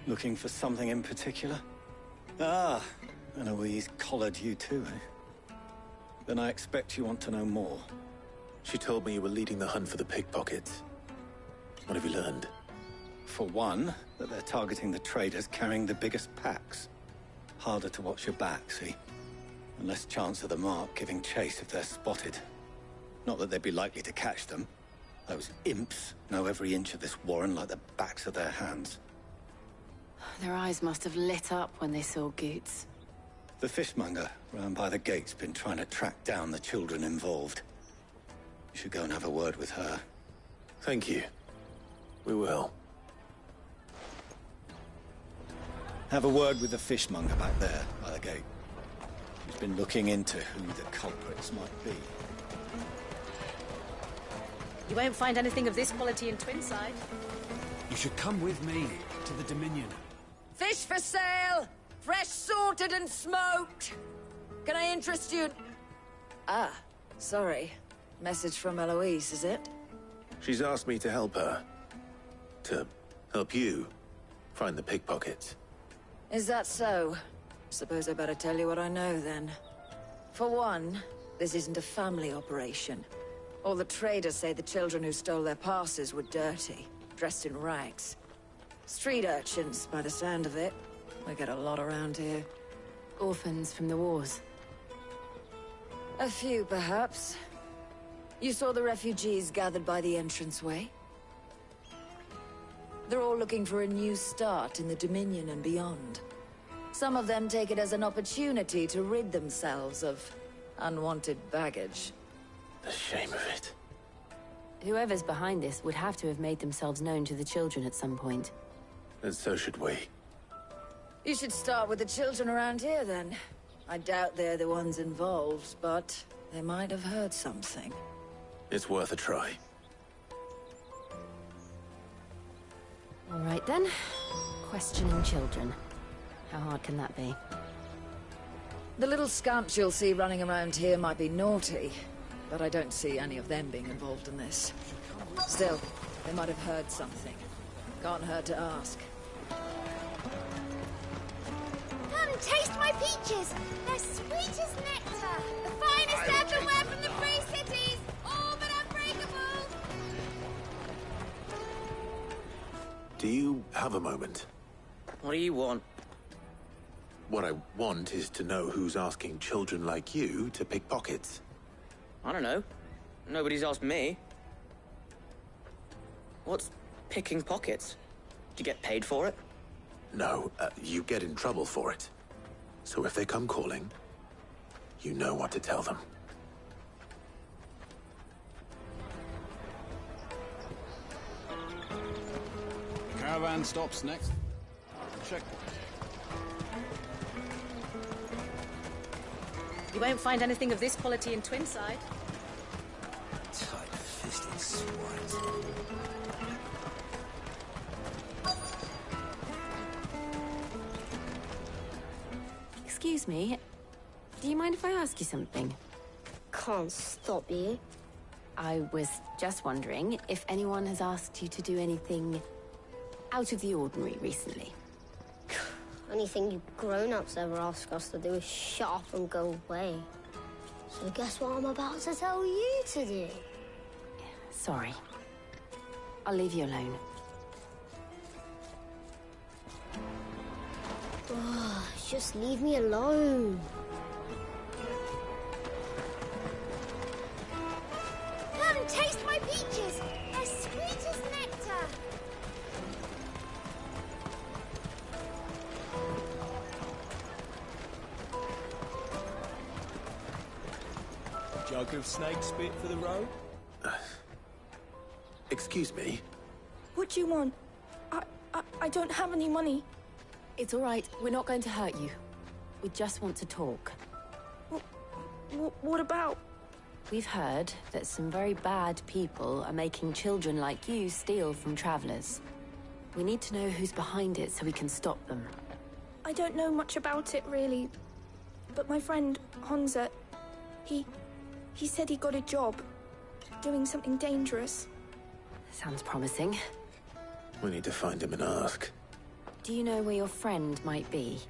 Looking for something in particular? Ah, and Eloise collared you too, eh? Then I expect you want to know more. She told me you were leading the hunt for the pickpockets. What have you learned? For one, that they're targeting the traders carrying the biggest packs. Harder to watch your back, see? And less chance of the mark giving chase if they're spotted. Not that they'd be likely to catch them. Those imps know every inch of this warren like the backs of their hands. Their eyes must have lit up when they saw Goots. The fishmonger round by the gate's been trying to track down the children involved. You should go and have a word with her. Thank you. We will. Have a word with the fishmonger back there by the gate. He's been looking into who the culprits might be. You won't find anything of this quality in Twinside. You should come with me to the Dominion. Fish for sale! Fresh sorted and smoked! Can I interest you? Ah, sorry. Message from Eloise, is it? She's asked me to help her. To help you find the pickpockets. Is that so? Suppose I better tell you what I know, then. For one, this isn't a family operation. All the traders say the children who stole their passes were dirty, dressed in rags. Street urchins, by the sound of it. We get a lot around here. Orphans from the wars. A few, perhaps. You saw the refugees gathered by the entranceway? They're all looking for a new start in the Dominion and beyond. Some of them take it as an opportunity to rid themselves of unwanted baggage. The shame of it. Whoever's behind this would have to have made themselves known to the children at some point. And so should we. You should start with the children around here, then. I doubt they're the ones involved, but they might have heard something. It's worth a try. All right, then. Questioning children. How hard can that be? The little scamps you'll see running around here might be naughty, but I don't see any of them being involved in this. Still, they might have heard something. Can't hurt to ask. Come, taste my peaches! They're sweet as nectar! The finest everywhere from the free cities! All but unbreakable! Do you have a moment? What do you want? What I want is to know who's asking children like you to pick pockets. I don't know. Nobody's asked me. What's picking pockets? Do you get paid for it? No, you get in trouble for it. So if they come calling, you know what to tell them. The caravan stops next. Checkpoint. You won't find anything of this quality in Twinside. Tight-fisted swines. Excuse me. Do you mind if I ask you something? Can't stop you. I was just wondering if anyone has asked you to do anything out of the ordinary recently. Anything you grown-ups ever ask us to do is shut up and go away. So guess what I'm about to tell you to do? Sorry. I'll leave you alone. Oh, just leave me alone. Come, taste my peaches! They're sweet as nectar! Jug of snake spit for the road? Excuse me? What do you want? I don't have any money. It's all right. We're not going to hurt you. We just want to talk. What about? We've heard that some very bad people are making children like you steal from travelers. We need to know who's behind it so we can stop them. I don't know much about it, really. But my friend, Honza, he said he got a job doing something dangerous. Sounds promising. We need to find him and ask. Do you know where your friend might be?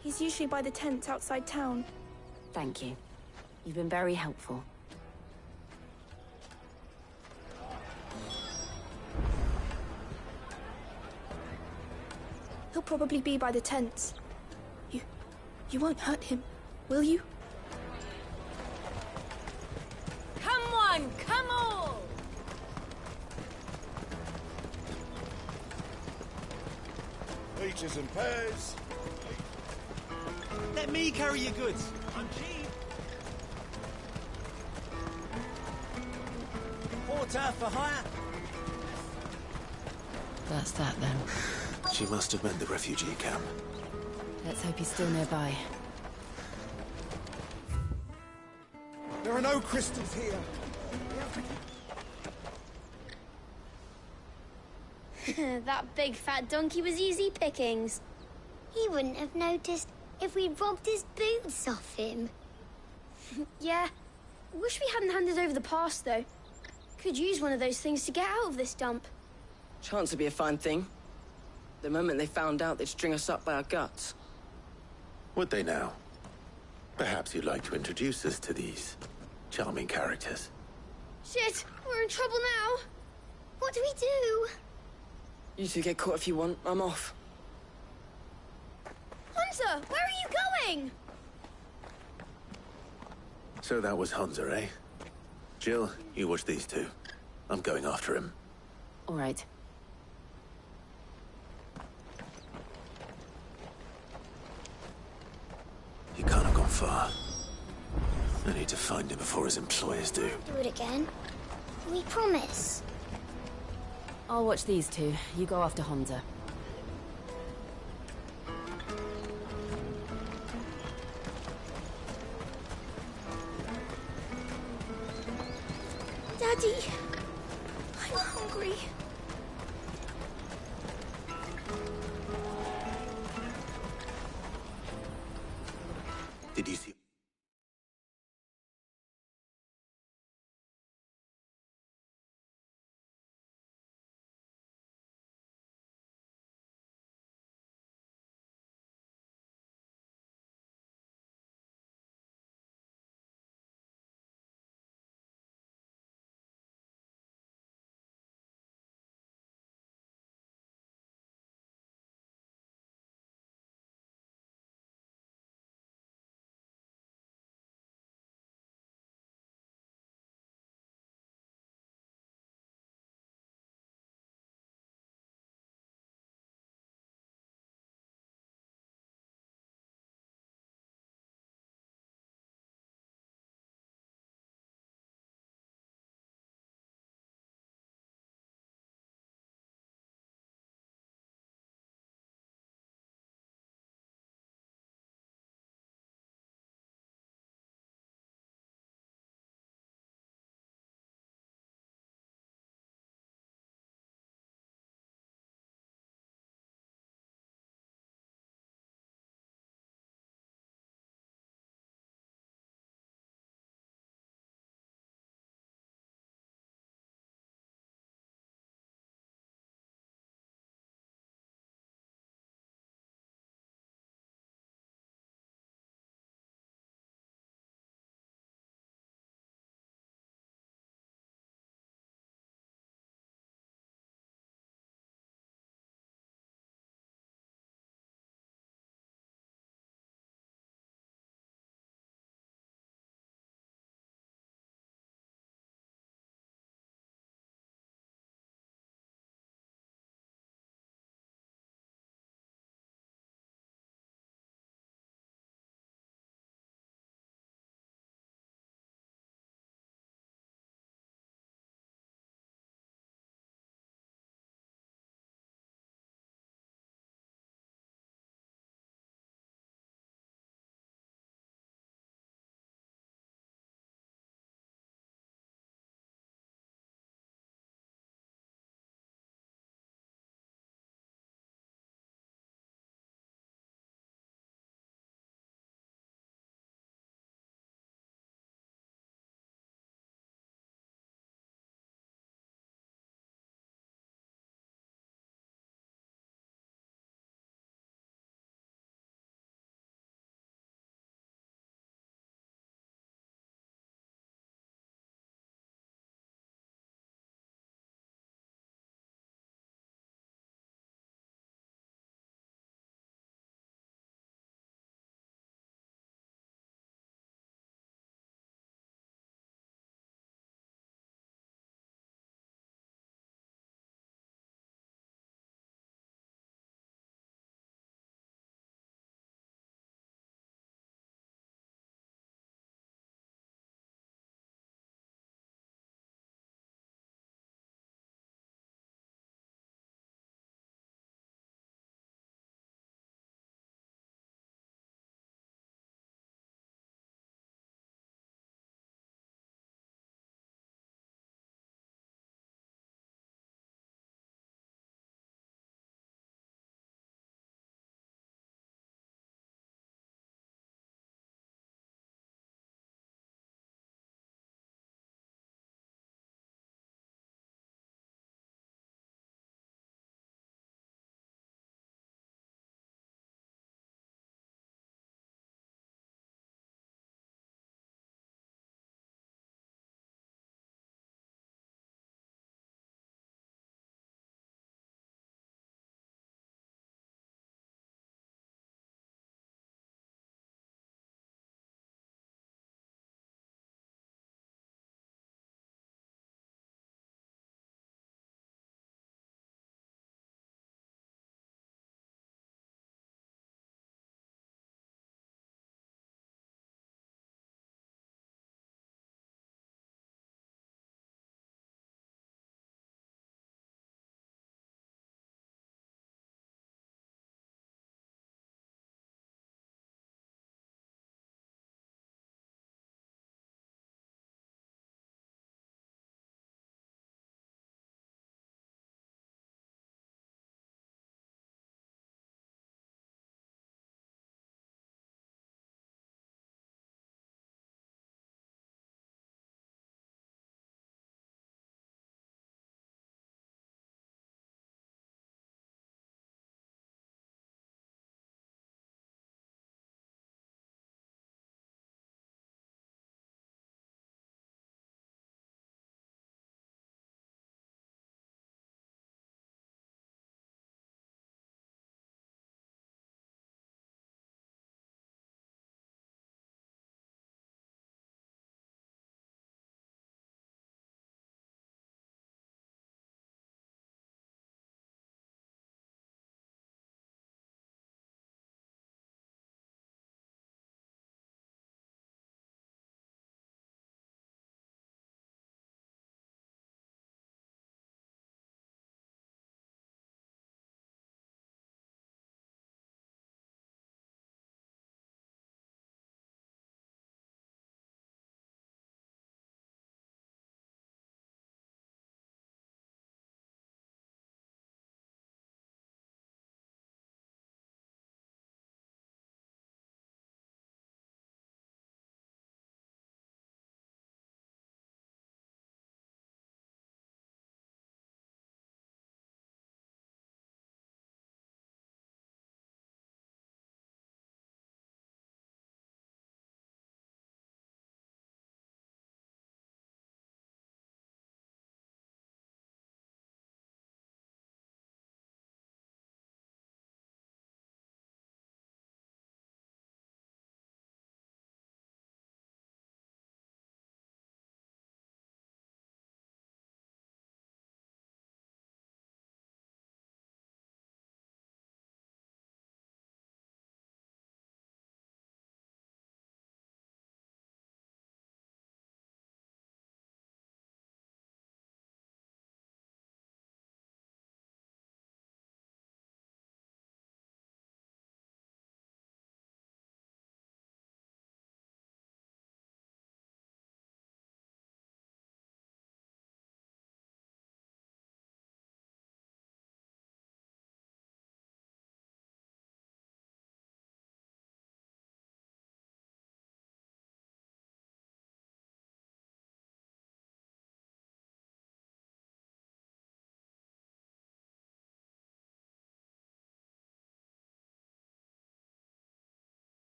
He's usually by the tents outside town. Thank you. You've been very helpful. He'll probably be by the tents. You won't hurt him, will you? Come on, come all! Peaches and pears. Let me carry your goods. I'm cheap. Porter for hire. That's that then. She must have meant the refugee camp. Let's hope he's still nearby. There are no crystals here. We have to keep... That big fat donkey was easy pickings. He wouldn't have noticed if we'd robbed his boots off him. Yeah. Wish we hadn't handed over the pass, though. Could use one of those things to get out of this dump. Chance would be a fine thing. The moment they found out, they'd string us up by our guts. Would they now? Perhaps you'd like to introduce us to these charming characters. Shit, we're in trouble now. What do we do? You two get caught if you want. I'm off. Hunter, where are you going? So that was Hunter, eh? Jill, you watch these two. I'm going after him. All right. He can't have gone far. I need to find him before his employers do. Do it again. We promise. I'll watch these two. You go after Honza. Daddy, I'm hungry. Did you see?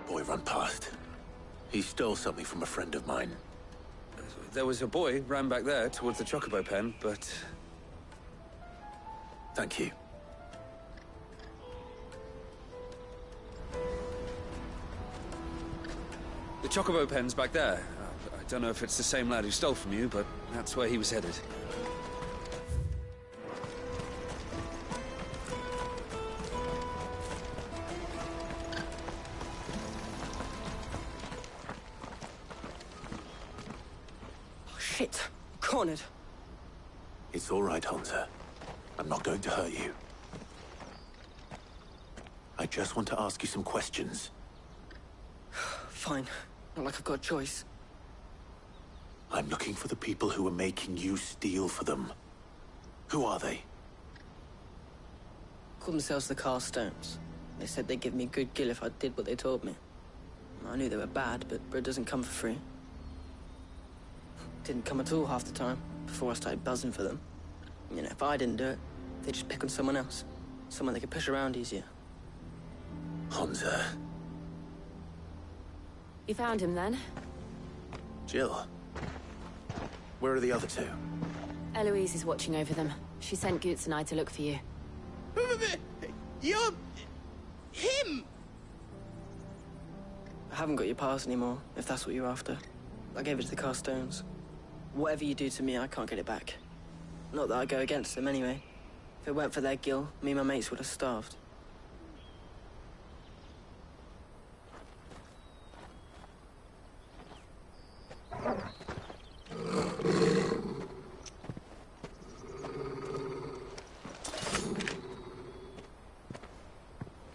boy run past? He stole something from a friend of mine. There was a boy ran back there towards the Chocobo pen, but... Thank you. The Chocobo pen's back there. I don't know if it's the same lad who stole from you, but that's where he was headed. Oh, shit. Cornered. It's all right, Hansa. I'm not going to hurt you. I just want to ask you some questions. Fine. Not like I've got a choice. I'm looking for the people who are making you steal for them. Who are they? Call themselves the Carstones. They said they'd give me a good gill if I did what they told me. I knew they were bad, but bread doesn't come for free. Didn't come at all half the time, before I started buzzing for them. You know, if I didn't do it, they'd just pick on someone else. Someone they could push around easier. Hansa. You found him, then? Jill. Where are the other two? Eloise is watching over them. She sent Goots and I to look for you. You're... him! I haven't got your pass anymore, if that's what you're after. I gave it to the Carstones. Whatever you do to me, I can't get it back. Not that I go against them, anyway. If it weren't for their gill, me and my mates would have starved.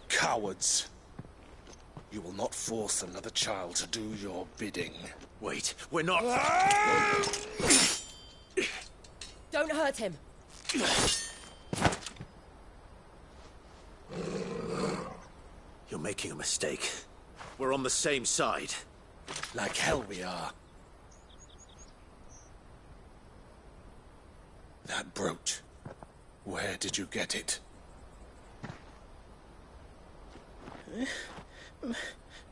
Cowards. You will not force another child to do your bidding. Wait, we're not... Don't hurt him. You're making a mistake. We're on the same side. Like hell we are. That brooch. Where did you get it?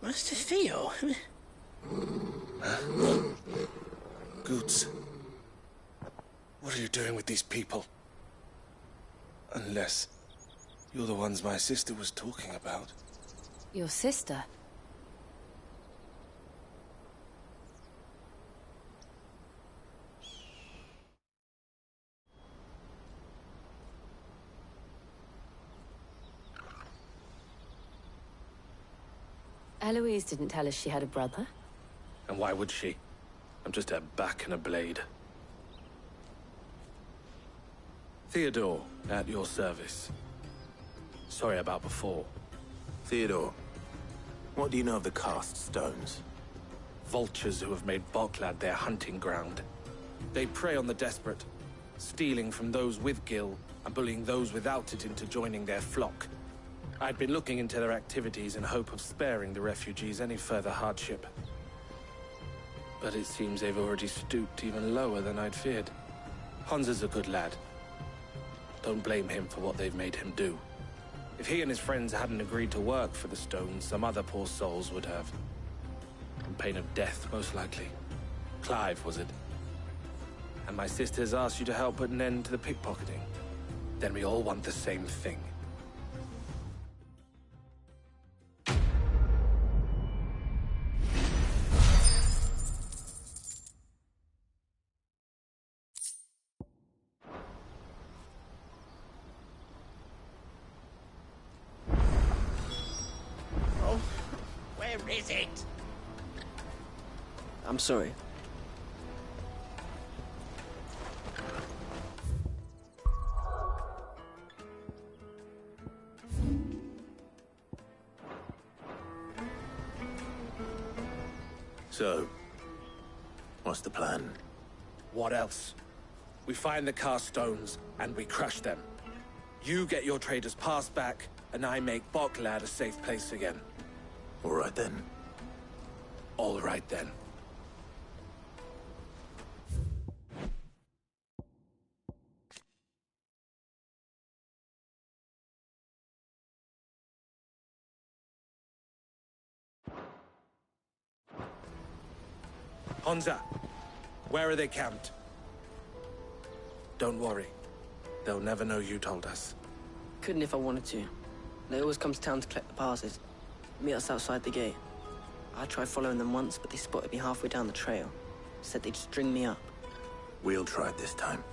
Master Theo? Goots. What are you doing with these people? Unless you're the ones my sister was talking about. Your sister? Eloise didn't tell us she had a brother. And why would she? I'm just a back and a blade. Theodore, at your service. Sorry about before. Theodore, what do you know of the Cast Stones? Vultures who have made Boklad their hunting ground. They prey on the desperate, stealing from those with gil and bullying those without it into joining their flock. I'd been looking into their activities in hope of sparing the refugees any further hardship. But it seems they've already stooped even lower than I'd feared. Hansa's a good lad. Don't blame him for what they've made him do. If he and his friends hadn't agreed to work for the Stones, some other poor souls would have. On pain of death, most likely. Clive, was it? And my sisters asked you to help put an end to the pickpocketing. Then we all want the same thing. Where is it? I'm sorry. So, what's the plan? What else? We find the Cast Stones and we crush them. You get your trader's pass back, and I make Boklad a safe place again. All right then. All right then. Honza, where are they camped? Don't worry. They'll never know you told us. Couldn't if I wanted to. They always come to town to collect the passes. Meet us outside the gate. I tried following them once, but they spotted me halfway down the trail. Said they'd string me up. We'll try it this time.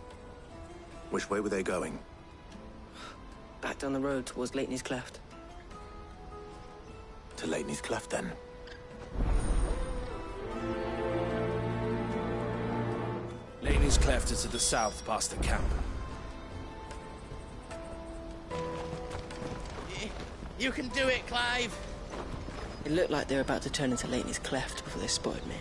Which way were they going? Back down the road towards Lateney's Cleft. To Lateney's Cleft, then. Lateney's Cleft is to the south, past the camp. You can do it, Clive! It looked like they were about to turn into Lateney's Cleft before they spotted me.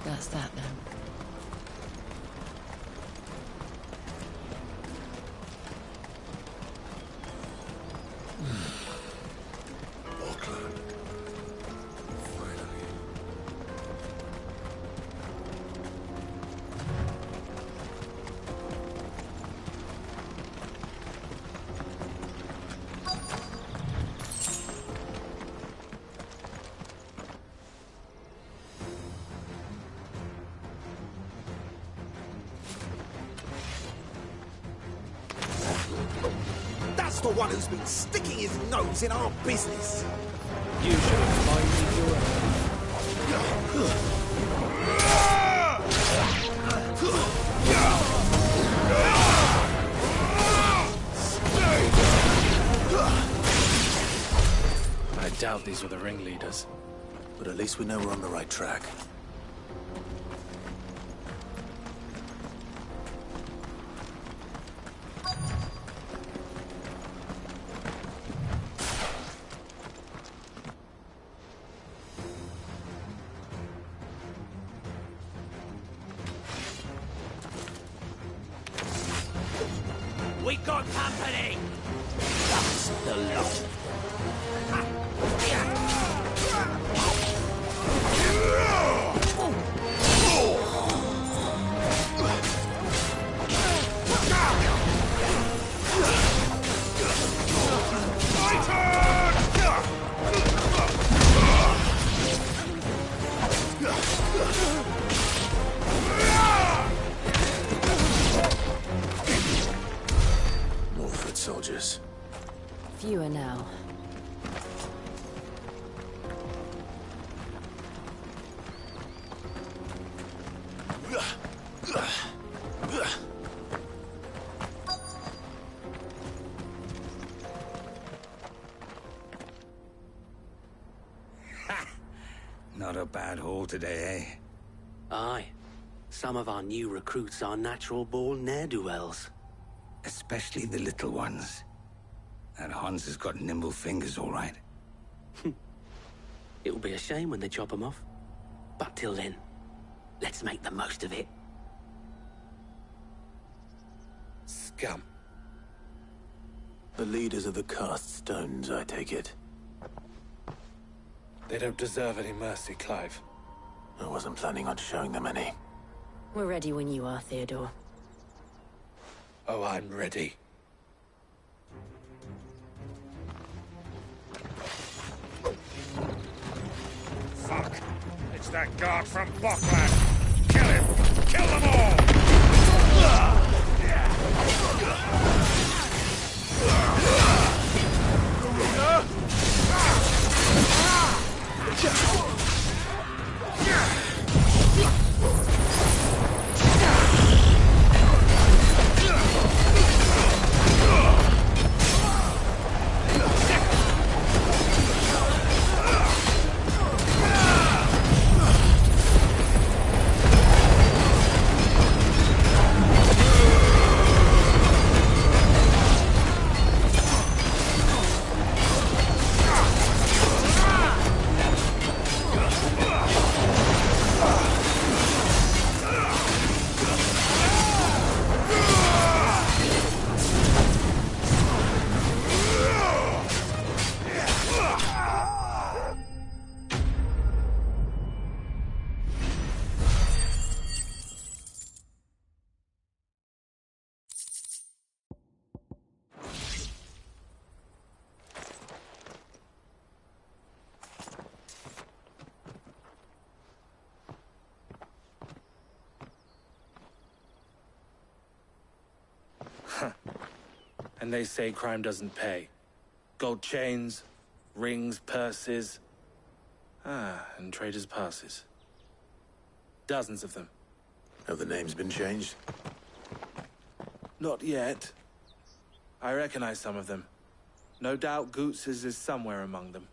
That's that then. Auckland. Finally. That's the one who's been sticking his nose in our business. You should have minded your own. I doubt these were the ringleaders. But at least we know we're on the right track. We got company! That's the lot. More foot soldiers. Fewer now. Not a bad haul today, eh? Aye. Some of our new recruits are natural-born ne'er-do-wells. Especially the little ones. That Hans has got nimble fingers, all right. It'll be a shame when they chop them off. But till then, let's make the most of it. Scum. The leaders of the cast stones, I take it. They don't deserve any mercy, Clive. I wasn't planning on showing them any. We're ready when you are, Theodore. Oh, I'm ready. Fuck! It's that guard from Bockland! Kill him! Kill them all! And they say crime doesn't pay. Gold chains, rings, purses. And traders' passes. Dozens of them. Have the names been changed? Not yet. I recognize some of them. No doubt Goots's is somewhere among them.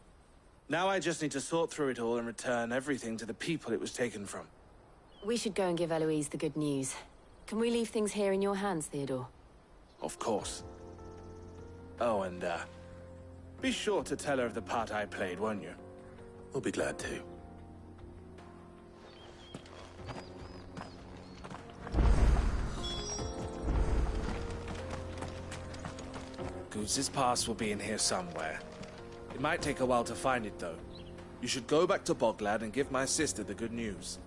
Now I just need to sort through it all and return everything to the people it was taken from. We should go and give Eloise the good news. Can we leave things here in your hands, Theodore? Of course. Oh, and, be sure to tell her of the part I played, won't you? We'll be glad to. Goots's pass will be in here somewhere. It might take a while to find it, though. You should go back to Boglad and give my sister the good news.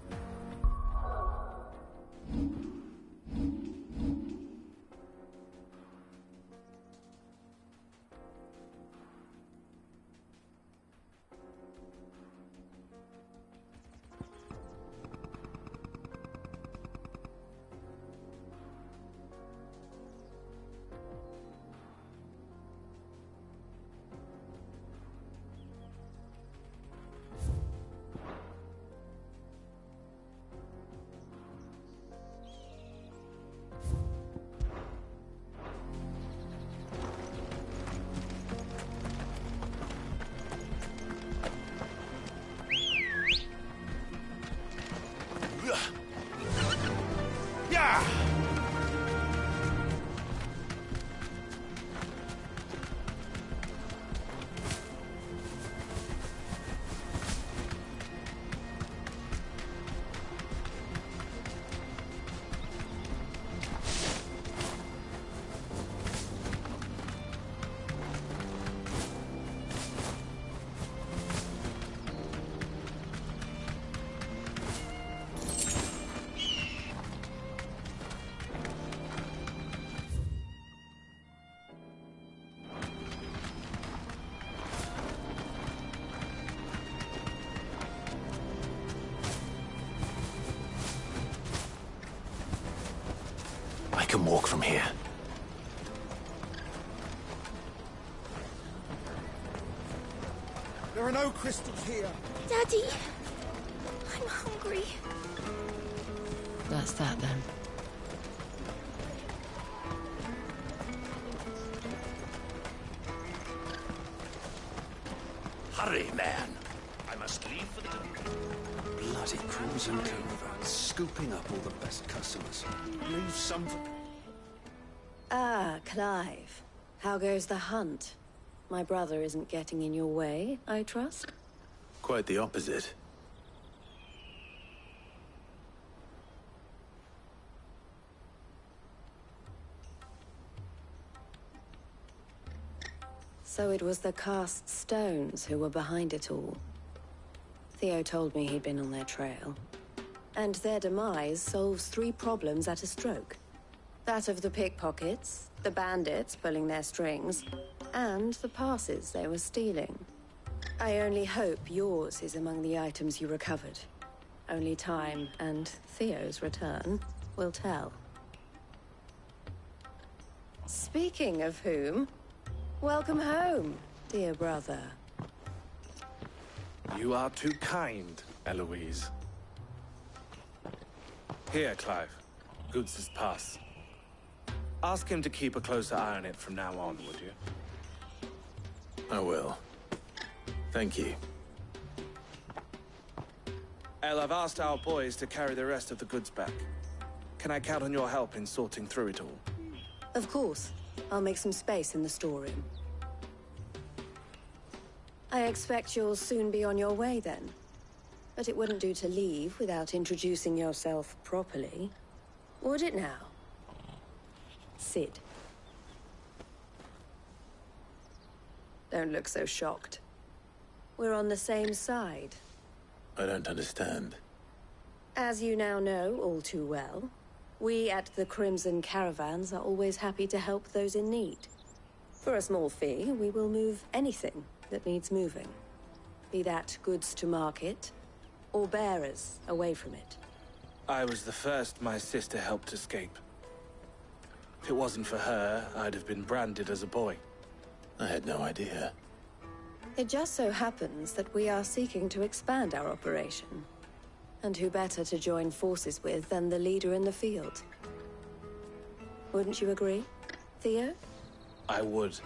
I can walk from here. There are no crystals here. Daddy, I'm hungry. That's that then. Hurry, man. I must leave for the... Bloody Crimson Caravan, scooping up all the best customers. Leave some for... Ah, Clive. How goes the hunt? My brother isn't getting in your way, I trust? Quite the opposite. So it was the cast stones who were behind it all. Theo told me he'd been on their trail. And their demise solves 3 problems at a stroke. That of the pickpockets, the bandits pulling their strings, and the passes they were stealing. I only hope yours is among the items you recovered. Only time and Theo's return will tell. Speaking of whom, welcome home, dear brother. You are too kind, Eloise. Here, Clive. Goots's pass. Ask him to keep a closer eye on it from now on, would you? I will. Thank you. El, I've asked our boys to carry the rest of the goods back. Can I count on your help in sorting through it all? Of course. I'll make some space in the storeroom. I expect you'll soon be on your way then. But it wouldn't do to leave without introducing yourself properly. Would it now? Sid. Don't look so shocked. We're on the same side. I don't understand. As you now know all too well, we at the Crimson Caravans are always happy to help those in need. For a small fee, we will move anything that needs moving. Be that goods to market, or bearers away from it. I was the first my sister helped escape. If it wasn't for her, I'd have been branded as a boy. I had no idea. It just so happens that we are seeking to expand our operation. And who better to join forces with than the leader in the field? Wouldn't you agree, Theo? I would.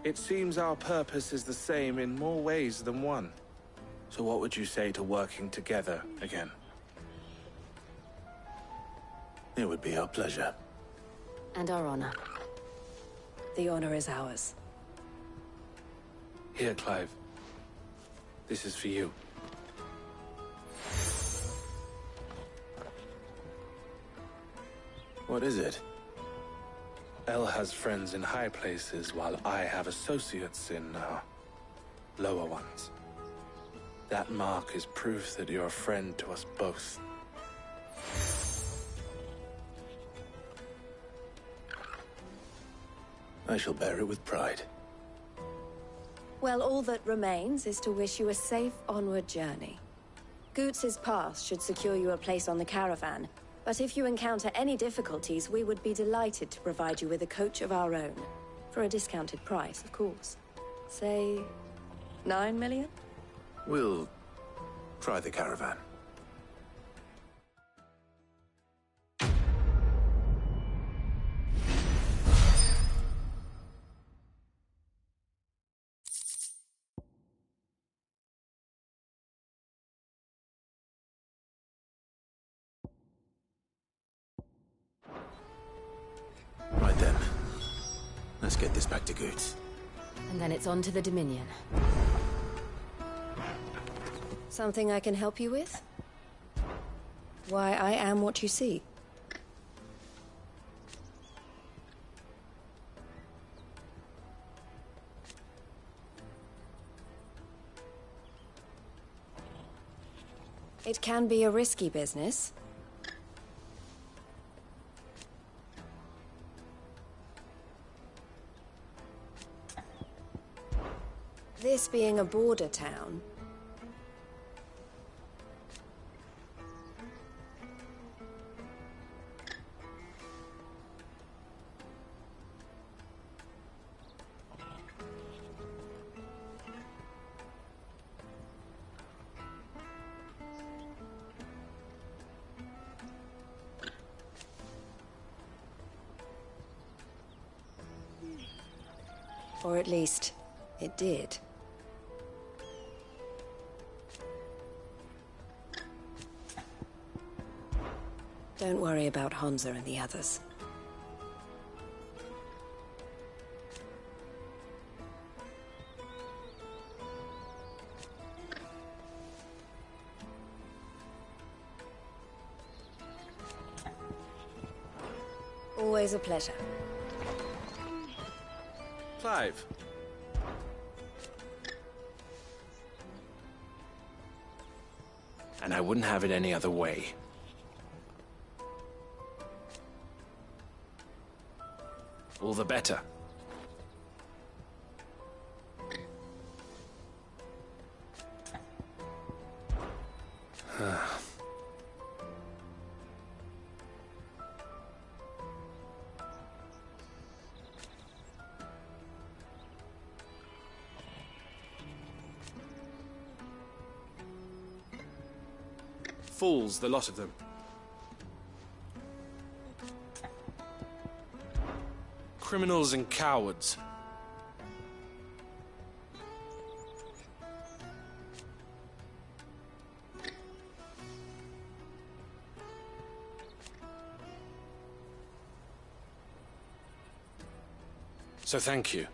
It seems our purpose is the same in more ways than one. So what would you say to working together again? It would be our pleasure. And our honor. The honor is ours. Here, Clive. This is for you. What is it? Elle has friends in high places, while I have associates in, lower ones. That mark is proof that you're a friend to us both. I shall bear it with pride. Well, all that remains is to wish you a safe onward journey. Goots's pass should secure you a place on the caravan, but if you encounter any difficulties, we would be delighted to provide you with a coach of our own. For a discounted price, of course. Say, 9 million? We'll try the caravan. Right then. Let's get this back to Goots. And then it's on to the Dominion. Something I can help you with? Why, I am what you see. It can be a risky business. This being a border town, or at least, it did. Don't worry about Hansa and the others. Always a pleasure. Clive. And I wouldn't have it any other way. All the better. Fools, the lot of them. Criminals and cowards. So thank you.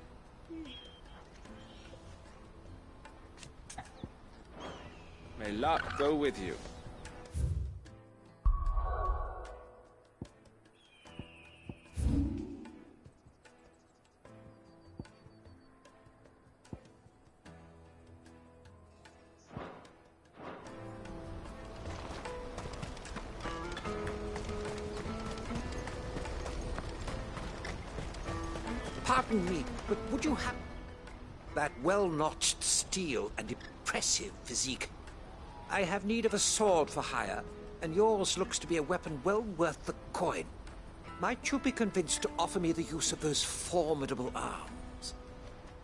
May luck go with you. Pardon me, but would you have that well-notched steel and impressive physique? I have need of a sword for hire, and yours looks to be a weapon well worth the coin. Might you be convinced to offer me the use of those formidable arms?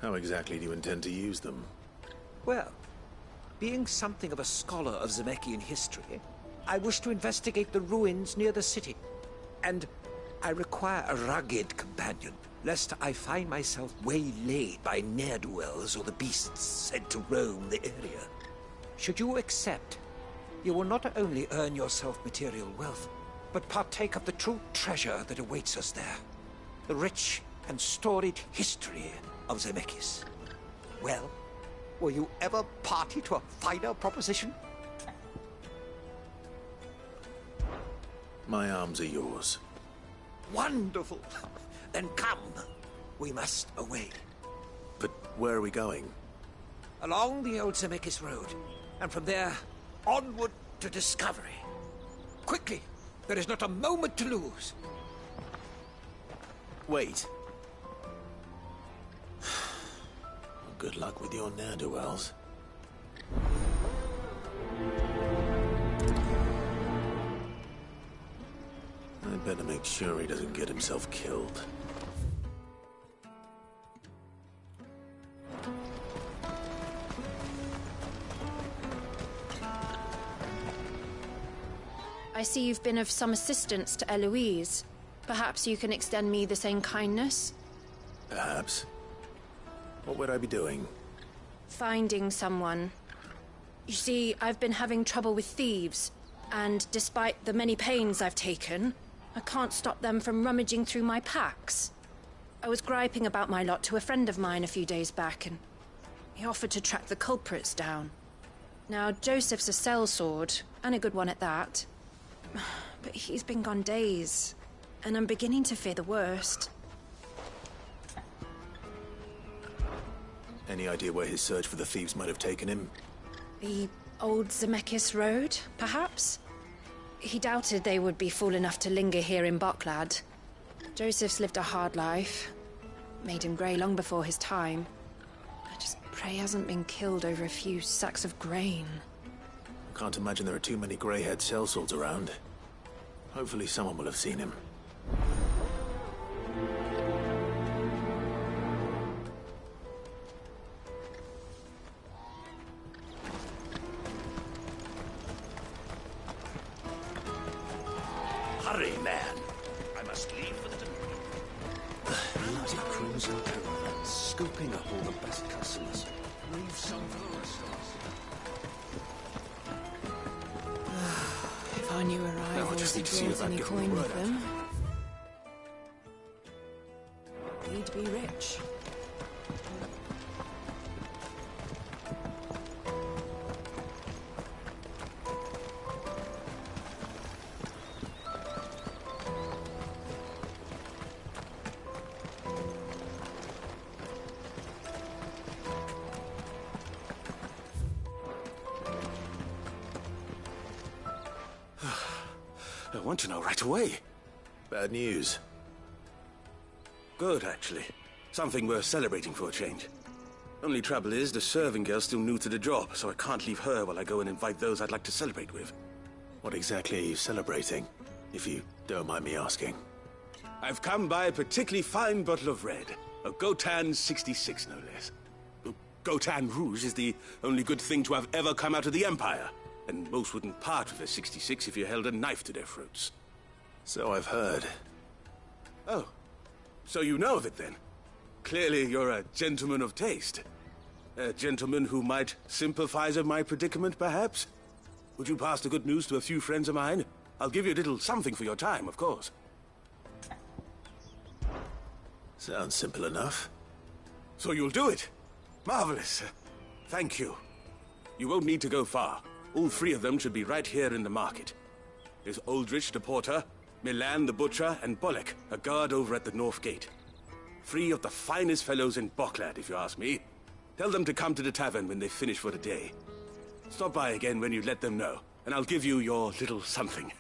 How exactly do you intend to use them? Well, being something of a scholar of Zemeckis history, I wish to investigate the ruins near the city. And I require a rugged companion, lest I find myself waylaid by ne'er-do-wells or the beasts said to roam the area. Should you accept, you will not only earn yourself material wealth, but partake of the true treasure that awaits us there. The rich and storied history of Zemeckis. Well, were you ever party to a finer proposition? My arms are yours. Wonderful. Then come. We must away. But where are we going? Along the old Zemeckis Road, and from there, onward to discovery. Quickly! There is not a moment to lose. Wait. Good luck with your ne'er-do-wells. I'd better make sure he doesn't get himself killed. I see you've been of some assistance to Eloise. Perhaps you can extend me the same kindness? Perhaps. What would I be doing? Finding someone. You see, I've been having trouble with thieves, and despite the many pains I've taken, I can't stop them from rummaging through my packs. I was griping about my lot to a friend of mine a few days back, and he offered to track the culprits down. Now, Joseph's a sellsword, and a good one at that. But he's been gone days, and I'm beginning to fear the worst. Any idea where his search for the thieves might have taken him? The old Zemeckis Road, perhaps? He doubted they would be fool enough to linger here in Boklad. Joseph's lived a hard life. Made him grey long before his time. I just pray he hasn't been killed over a few sacks of grain. I can't imagine there are too many grey-haired sellswords around. Hopefully someone will have seen him. Hurry, man. I must leave for the Dominion. Bloody crews and caravans, scooping up all the best customers. Leave some for the rest of us. If our new arrivals had brought any coin with them, we'd be rich. I want to know right away. Bad news. Good, actually. Something worth celebrating for a change. Only trouble is, the serving girl's still new to the job, so I can't leave her while I go and invite those I'd like to celebrate with. What exactly are you celebrating, if you don't mind me asking? I've come by a particularly fine bottle of red. A Gotan 66, no less. Gotan Rouge is the only good thing to have ever come out of the Empire. And most wouldn't part with a 66 if you held a knife to their throats. So I've heard. Oh, so you know of it then? Clearly you're a gentleman of taste. A gentleman who might sympathize with my predicament, perhaps? Would you pass the good news to a few friends of mine? I'll give you a little something for your time, of course. Sounds simple enough. So you'll do it? Marvelous. Thank you. You won't need to go far. All three of them should be right here in the market. There's Aldrich the porter, Milan the butcher, and Bolek, a guard over at the north gate. Three of the finest fellows in Boklad, if you ask me. Tell them to come to the tavern when they finish for the day. Stop by again when you let them know, and I'll give you your little something.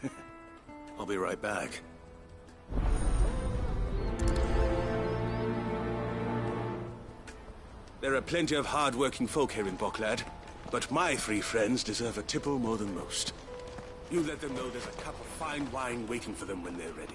I'll be right back. There are plenty of hard-working folk here in Boklad. But my three friends deserve a tipple more than most. You let them know there's a cup of fine wine waiting for them when they're ready.